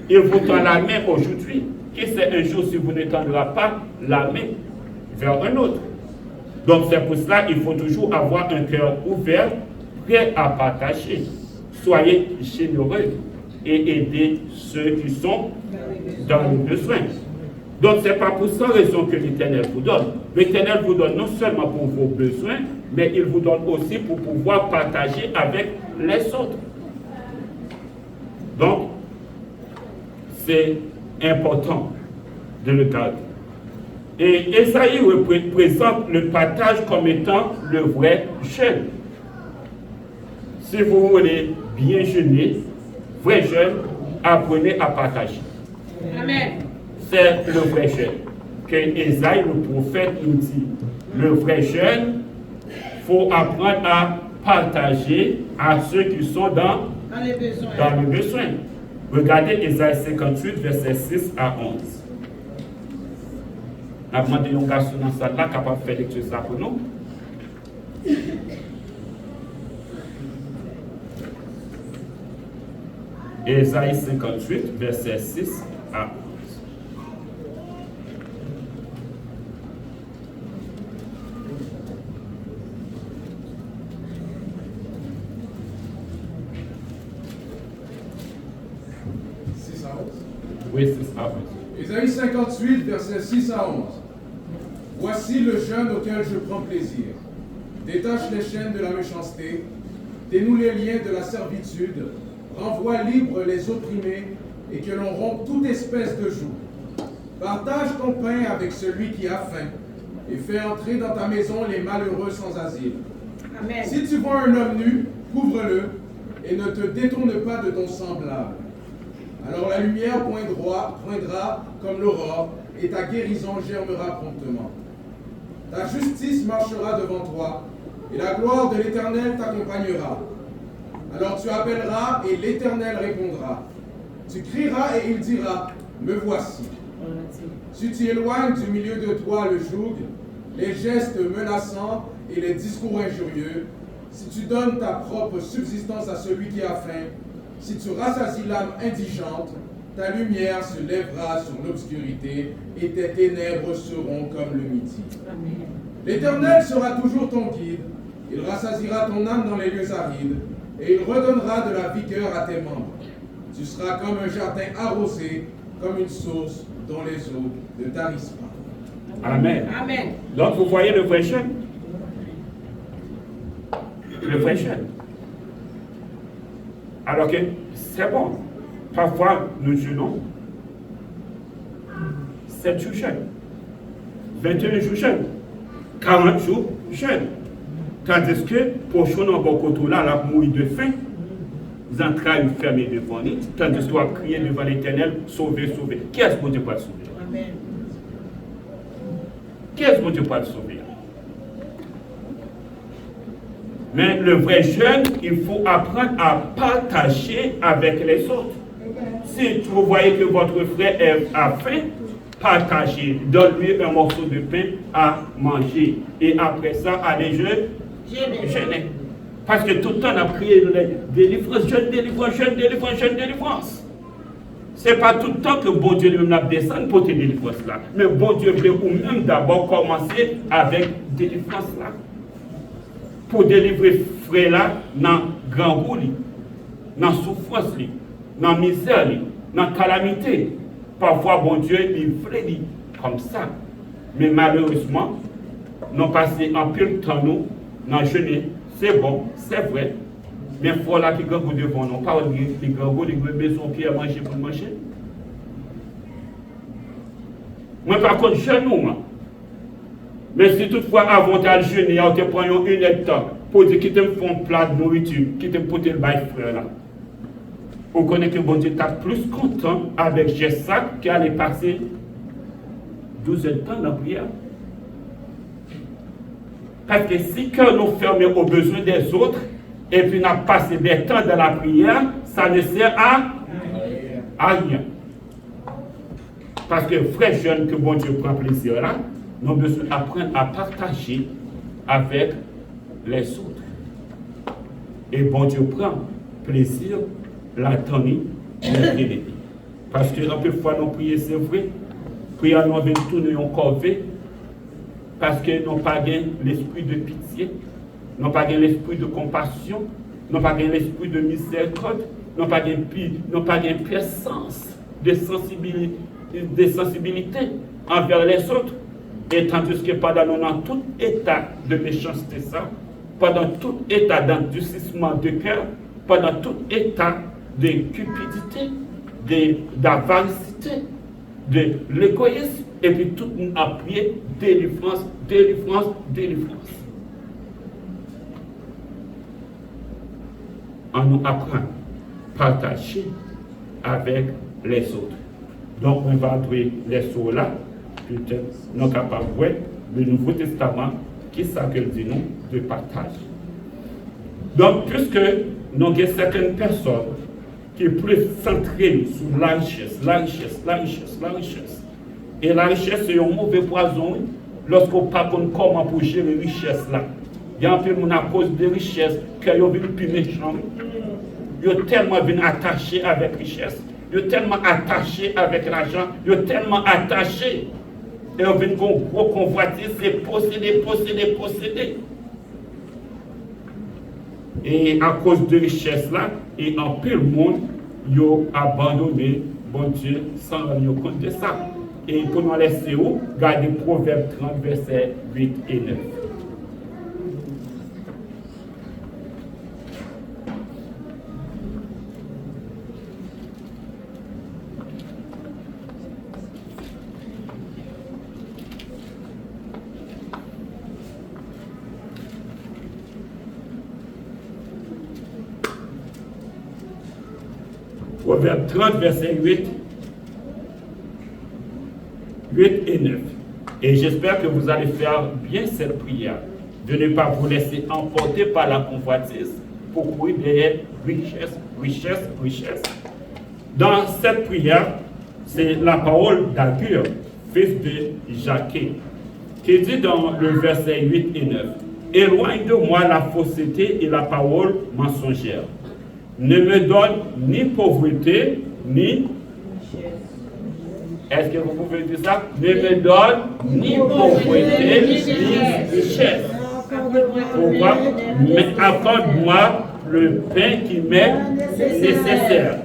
Il vous tend la main aujourd'hui. Qui sait un jour si vous ne tendrez pas la main vers un autre. Donc c'est pour cela qu'il faut toujours avoir un cœur ouvert, prêt à partager. Soyez généreux et aidez ceux qui sont dans le besoin. Donc ce n'est pas pour cette raison que l'Éternel vous donne. L'Éternel vous donne non seulement pour vos besoins, mais il vous donne aussi pour pouvoir partager avec les autres. Donc, c'est important de le garder. Et Esaïe représente le partage comme étant le vrai jeûne. Si vous voulez bien jeûner, vrai jeûne, apprenez à partager. Amen. C'est le vrai jeûne que Esaïe, le prophète, nous dit. Le vrai jeûne, il faut apprendre à partager à ceux qui sont dans le besoin. Regardez Esaïe 58, versets 6 à 11. On a demandé à un garçon dans cette salle capable de faire lecture ça pour nous. Esaïe 58, versets 6 à 11. Oui, c'est ça. Ésaïe 58, versets 6 à 11. Voici le jeûne auquel je prends plaisir. Détache les chaînes de la méchanceté, dénoue les liens de la servitude, renvoie libres les opprimés, et que l'on rompe toute espèce de joug. Partage ton pain avec celui qui a faim, et fais entrer dans ta maison les malheureux sans asile. Amen. Si tu vois un homme nu, couvre-le, et ne te détourne pas de ton semblable. Alors la lumière poindra comme l'aurore, et ta guérison germera promptement. Ta justice marchera devant toi, et la gloire de l'Éternel t'accompagnera. Alors tu appelleras, et l'Éternel répondra. Tu crieras, et il dira, me voici. Si tu éloignes du milieu de toi le joug, les gestes menaçants et les discours injurieux, si tu donnes ta propre subsistance à celui qui a faim, si tu rassasies l'âme indigente, ta lumière se lèvera sur l'obscurité et tes ténèbres seront comme le midi. L'Éternel sera toujours ton guide, il rassasiera ton âme dans les lieux arides et il redonnera de la vigueur à tes membres. Tu seras comme un jardin arrosé, comme une source dont les eaux ne tarissent pas. Amen. Amen. Donc vous voyez le vrai jeûne. Le vrai jeûne. Alors que c'est bon. Parfois, nous jeûnons 7 jours jeûne, 21 jours jeûne, 40 jours jeûne. Tandis que, pour nous, on va là, mourir de faim, vous entrailles fermées devant nous, tandis que vous criez devant l'Éternel, sauvez, sauvez. Qui est-ce que Dieu peut sauver? Amen. Qui est-ce que Dieu peut sauver? Mais le vrai jeûne, il faut apprendre à partager avec les autres. Si vous voyez que votre frère a faim, partagez, donne-lui un morceau de pain à manger. Et après ça, allez jeûner. Parce que tout le temps, on a prié délivrance, délivrance. Ce n'est pas tout le temps que bon Dieu lui-même descend pour te délivrer là. Mais bon Dieu veut ou même d'abord commencer avec délivrance là. Pour délivrer frère là dans grand bout, dans souffrance, dans misère, dans calamité. Parfois, bon Dieu, il fait comme ça. Mais malheureusement, nous passons en pile temps, nous, dans jeûner. C'est bon, c'est vrai. Mais il faut là qui grand bout devant nous. Pas les grands bouts, les maisons qui à manger pour manger. Moi, par contre, je nous, mais si toutefois, avant de jeûner, on te prend une heure de temps pour dire qu'ils te font un plat de nourriture, qu'ils te portent le bail frère là. On connaît que bon Dieu est plus content avec Jessac qui allait passer 12 heures de temps dans la prière. Parce que si que nous fermons aux besoins des autres, et puis nous passé des temps dans la prière, ça ne sert à rien. Parce que frère jeune que bon Dieu prend plaisir là, nous devons besoin d'apprendre à partager avec les autres. Et bon Dieu prend plaisir la tenue de l'ennemi. Parce que un peu de fois nous prions, c'est vrai, prions nous venons tourner en corvée, parce que nous n'avons pas l'esprit de pitié, nous n'avons pas l'esprit de compassion, nous n'avons pas l'esprit de miséricorde, nous n'avons pas de puissance, de sensibilité envers les autres. Et tandis que pendant tout état de méchanceté, ça, pendant tout état d'endurcissement de cœur, pendant tout état de cupidité, d'avaricité, de l'égoïsme, et puis tout le monde a prié délivrance, délivrance, délivrance. On nous apprend à partager avec les autres. Donc on va trouver les sourds là, peut-être nous sommes capables de voir le Nouveau Testament, qui ça que dit nous de partage. Donc puisque nous avons certaines personnes qui est plus centré sur la richesse, la richesse, la richesse, la richesse. Et la richesse, c'est un mauvais poison lorsqu'on ne sait pas comment pour gérer la richesse là. Il y a un peu à cause de richesse qu'ils ont vu plus méchant. Ils ont tellement attachés avec richesse. Ils ont tellement attachés avec l'argent. Ils ont tellement attachés. Et on vient qu'on gros convoiter, c'est posséder, posséder, posséder. Et à cause de richesse là, et en peu le monde, ils ont abandonné bon Dieu sans rendre compte de ça. Et pour nous laisser où, gardez Proverbe 30, versets 8 et 9. Proverbe 30, verset 8 et 9. Et j'espère que vous allez faire bien cette prière, de ne pas vous laisser emporter par la convoitise pour courir derrière richesse, richesse, richesse. Dans cette prière, c'est la parole d'Agur, fils de Jacquet, qui dit dans le verset 8 et 9, « Éloigne de moi la fausseté et la parole mensongère. Ne me donne ni pauvreté, ni... » Est-ce que vous pouvez dire ça? Ne me donne ni pauvreté, ni richesse. Pourquoi? Mais accorde-moi le pain qui m'est nécessaire.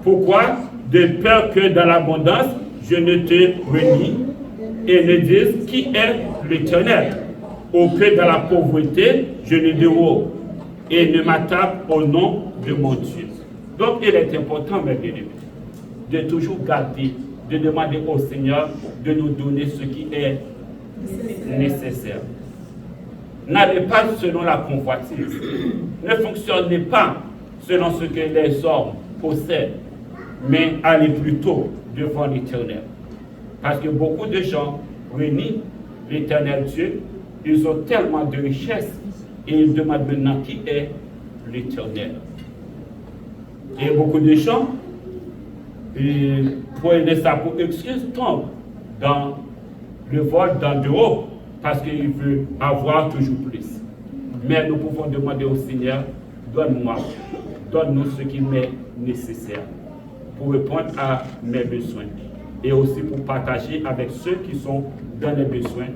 Pourquoi? De peur que dans l'abondance, je ne te renie et ne dise qui est l'Éternel. Ou que dans la pauvreté, je ne dérobe et ne m'attaque au nom de mon Dieu. Donc il est important, mes bien-aimés, de toujours garder, de demander au Seigneur de nous donner ce qui est nécessaire. N'allez pas selon la convoitise. Ne fonctionnez pas selon ce que les hommes possèdent, mais allez plutôt devant l'Éternel. Parce que beaucoup de gens réunissent l'Éternel Dieu, ils ont tellement de richesses et ils demandent maintenant qui est l'Éternel. Et beaucoup de gens prennent ça pour excuse, tombent dans le vol dans le haut parce qu'ils veulent avoir toujours plus. Mais nous pouvons demander au Seigneur, donne-nous ce qui m'est nécessaire pour répondre à mes besoins et aussi pour partager avec ceux qui sont dans les besoins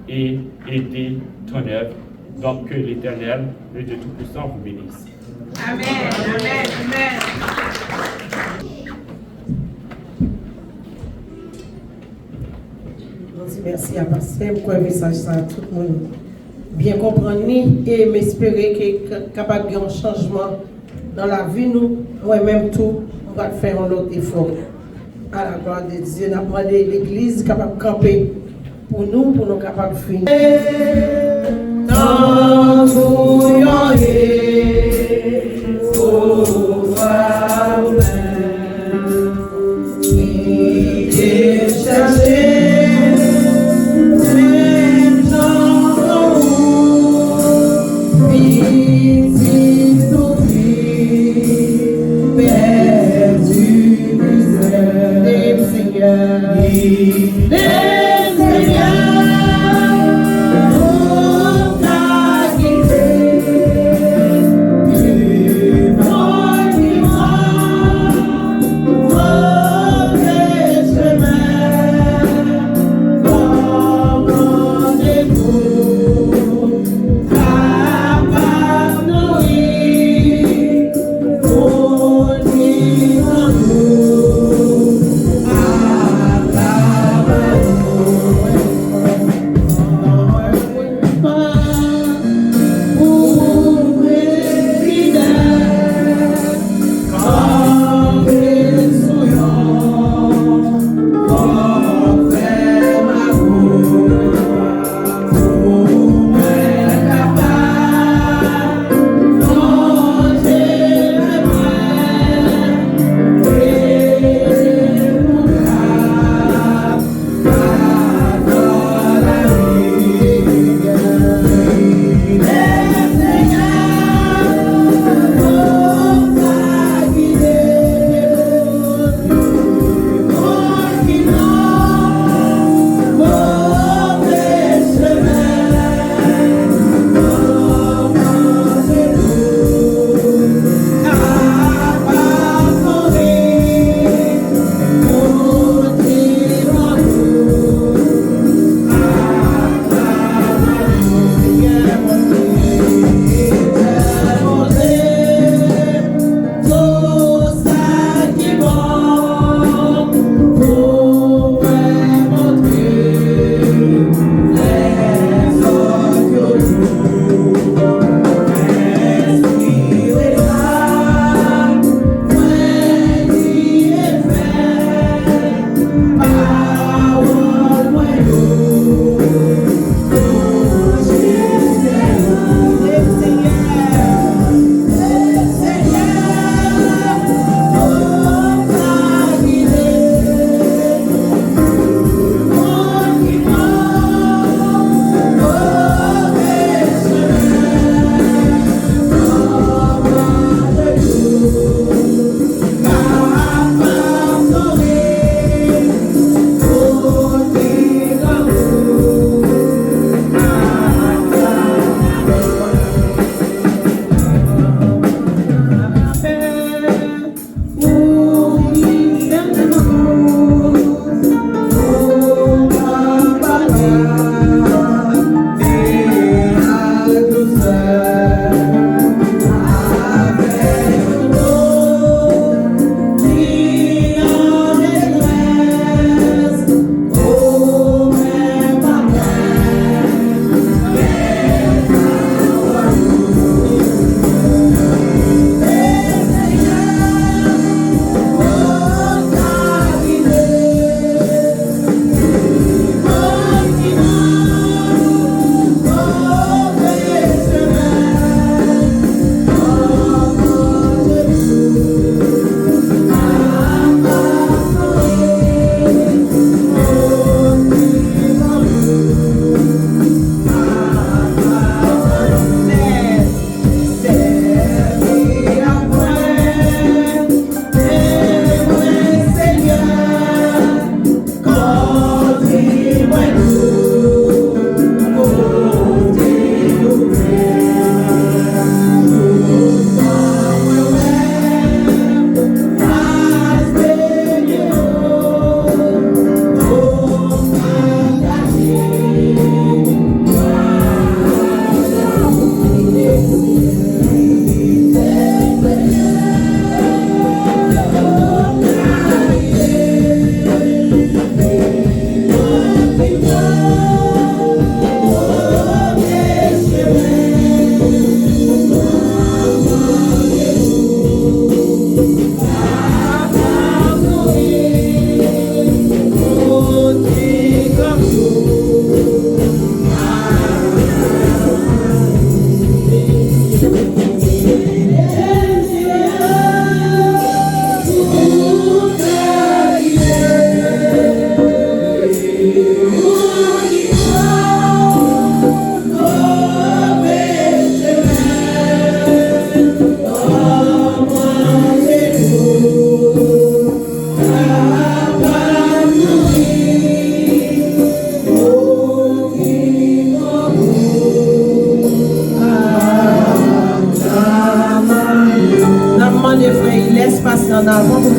et aider ton œuvre. Donc que l'Éternel, le Dieu Tout-Puissant, vous bénisse. Amen, amen, amen. Merci à passer pour un message ça tout le monde bien comprendre et m'espérer que capable de un changement dans la vie nous moi-même tout on va faire un autre effort à la gloire de Dieu. N'a demandé l'église capable de camper pour nous capables de finir dans tout Seigneur.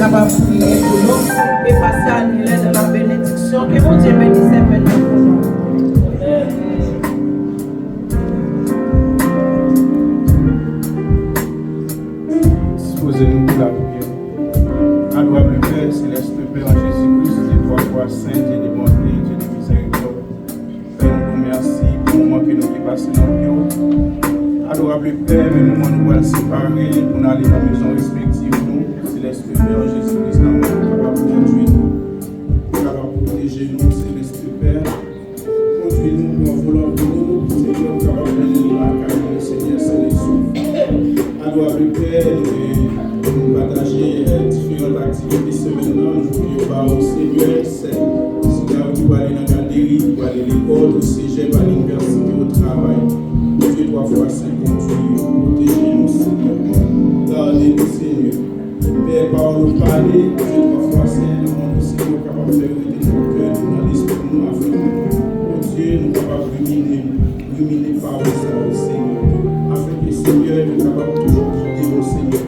capable de prier pour nous et passer à nous dans la bénédiction. Que mon Dieu bénisse maintenant pour nous. Disposez-nous pour la prière. Adorable Père, céleste Père en Jésus-Christ, des trois saint, Dieu de bonté, Dieu de miséricorde. Père, nous vous remercie pour le moment que nous avons passé dans le bureau. Adorable Père, le moment nous allons séparer pour nous aller dans la maison respective, nous, céleste Père en Jésus-Christ, nous sommes capables de conduire nous, capables de protéger nous, céleste Père. Conduis-nous dans vos volontés, nous, Seigneur, capables de nous la carrière, Seigneur, c'est les souffles. Adorable Père, nous partager différentes activités semaines, nous voulons au Seigneur, c'est Seigneur qui va aller dans la galerie, qui va aller à l'école, au cégep, à l'université, au travail. Dieu 3 fois 5, protégez-nous, Seigneur. Gardez-nous, Seigneur. Père, par nous parler, Dieu 3 fois 5, nous, Seigneur, capable de faire nos cœurs, dans l'esprit, nous, afin que Dieu nous capable de ruminer par le Seigneur. Afin que Seigneur nous capable toujours de guider nous, Seigneur.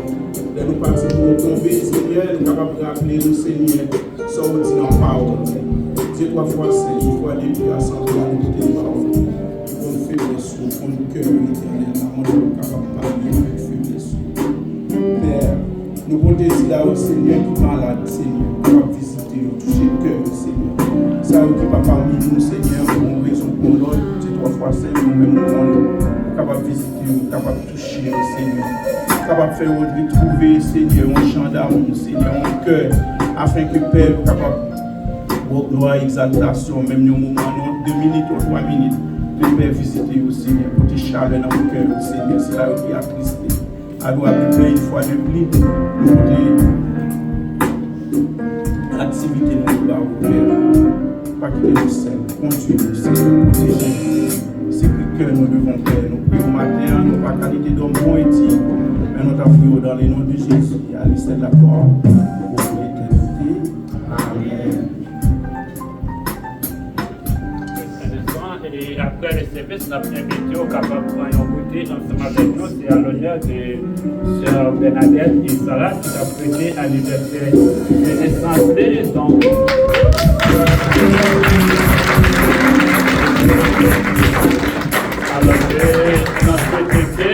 De nous partir pour nous tomber, Seigneur, nous capable de rappeler nous, Seigneur, sans nous dire en parole. Dieu 3 fois 5, il faut aller plus à 100 ans, nous écouter les paroles. Pour nous faiblesse, pour nous cœur éternel, nous sommes capables de parler avec faiblesse. Père, nous comptons ici là au Seigneur qui est malade, Seigneur, capable de visiter, nous toucher le cœur, Seigneur. Ça qui va parmi nous, Seigneur, pour une raison pour l'autre, Dieu 3 fois 5, nous-mêmes, nous capable de visiter, nous capable de toucher, Seigneur. Capable de faire retrouver, Seigneur, un chant d'amour, Seigneur, un cœur, afin que Père soit capable de gloire et exaltation, même dans un moment, 2 minutes ou 3 minutes, de Père visiter au Seigneur, pour te chaleur dans le cœur, Seigneur, c'est là qui a attristé. À gloire de Père, une fois de plus, nous l'activité de nous, Père, pas quitter nous seuls, conduire-nous, Seigneur, protéger-nous. C'est que cœur nous devons faire, nous prions au matin, nous pas qualité d'homme bon et digne, mais nous t'offrons dans le nom de Jésus, à l'issue de la gloire, pour l'éternité. Amen. Et après le service, nous avons invité au capable de prendre un côté ensemble avec nous. C'est à l'honneur de Sœur Bernadette et Sarah qui a prêté l'anniversaire de naissance. Donc, alors que notre traité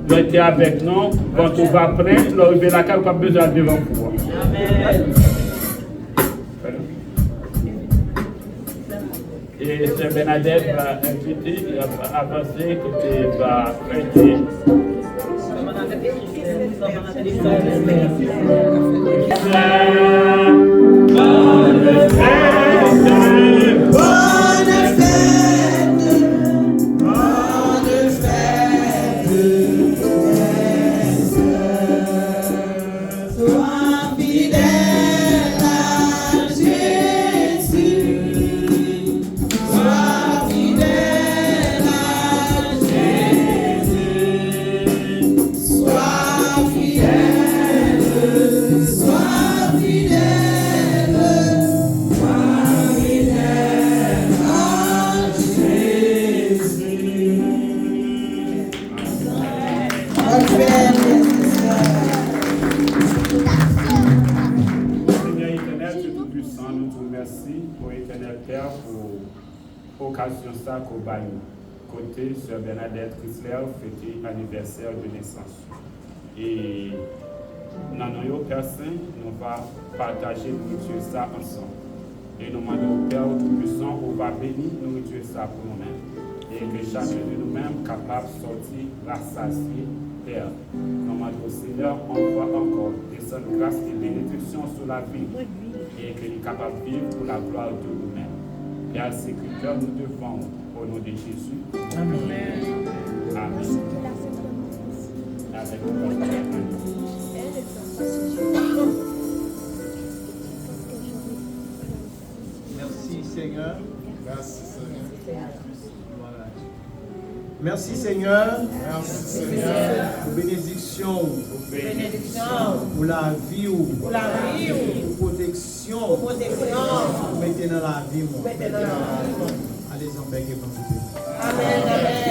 doit être avec nous. Quand on va prendre, nous arrivons à la carte, on a besoin de devant pouvoir. Amen. Et Sœur Bernadette va inviter, avancer, que tu vas prêter. Occasion ça qu'au bail côté Sœur Bernadette Chrysler fêté anniversaire de naissance. Et dans nos personnes, nous allons partager nourriture ça ensemble. Et nous demandons au Père Tout-Puissant, on va bénir nourriture ça pour nous-mêmes. Et que chacun de nous-mêmes capable de sortir rassasié, Père. Nous demandons au Seigneur, envoie encore des saintes grâces et bénédictions sur la vie. Et qu'il est capable de vivre pour la gloire de nous-mêmes. Et à ces critères, nous devons, au nom de Jésus. Amen. Amen. Avec Merci Seigneur. Merci Seigneur. Merci Seigneur. Merci Seigneur. Pour bénédiction. Pour la vie. Pour protection. Pour mettez dans la vie. Allez en bec et bon. Amen.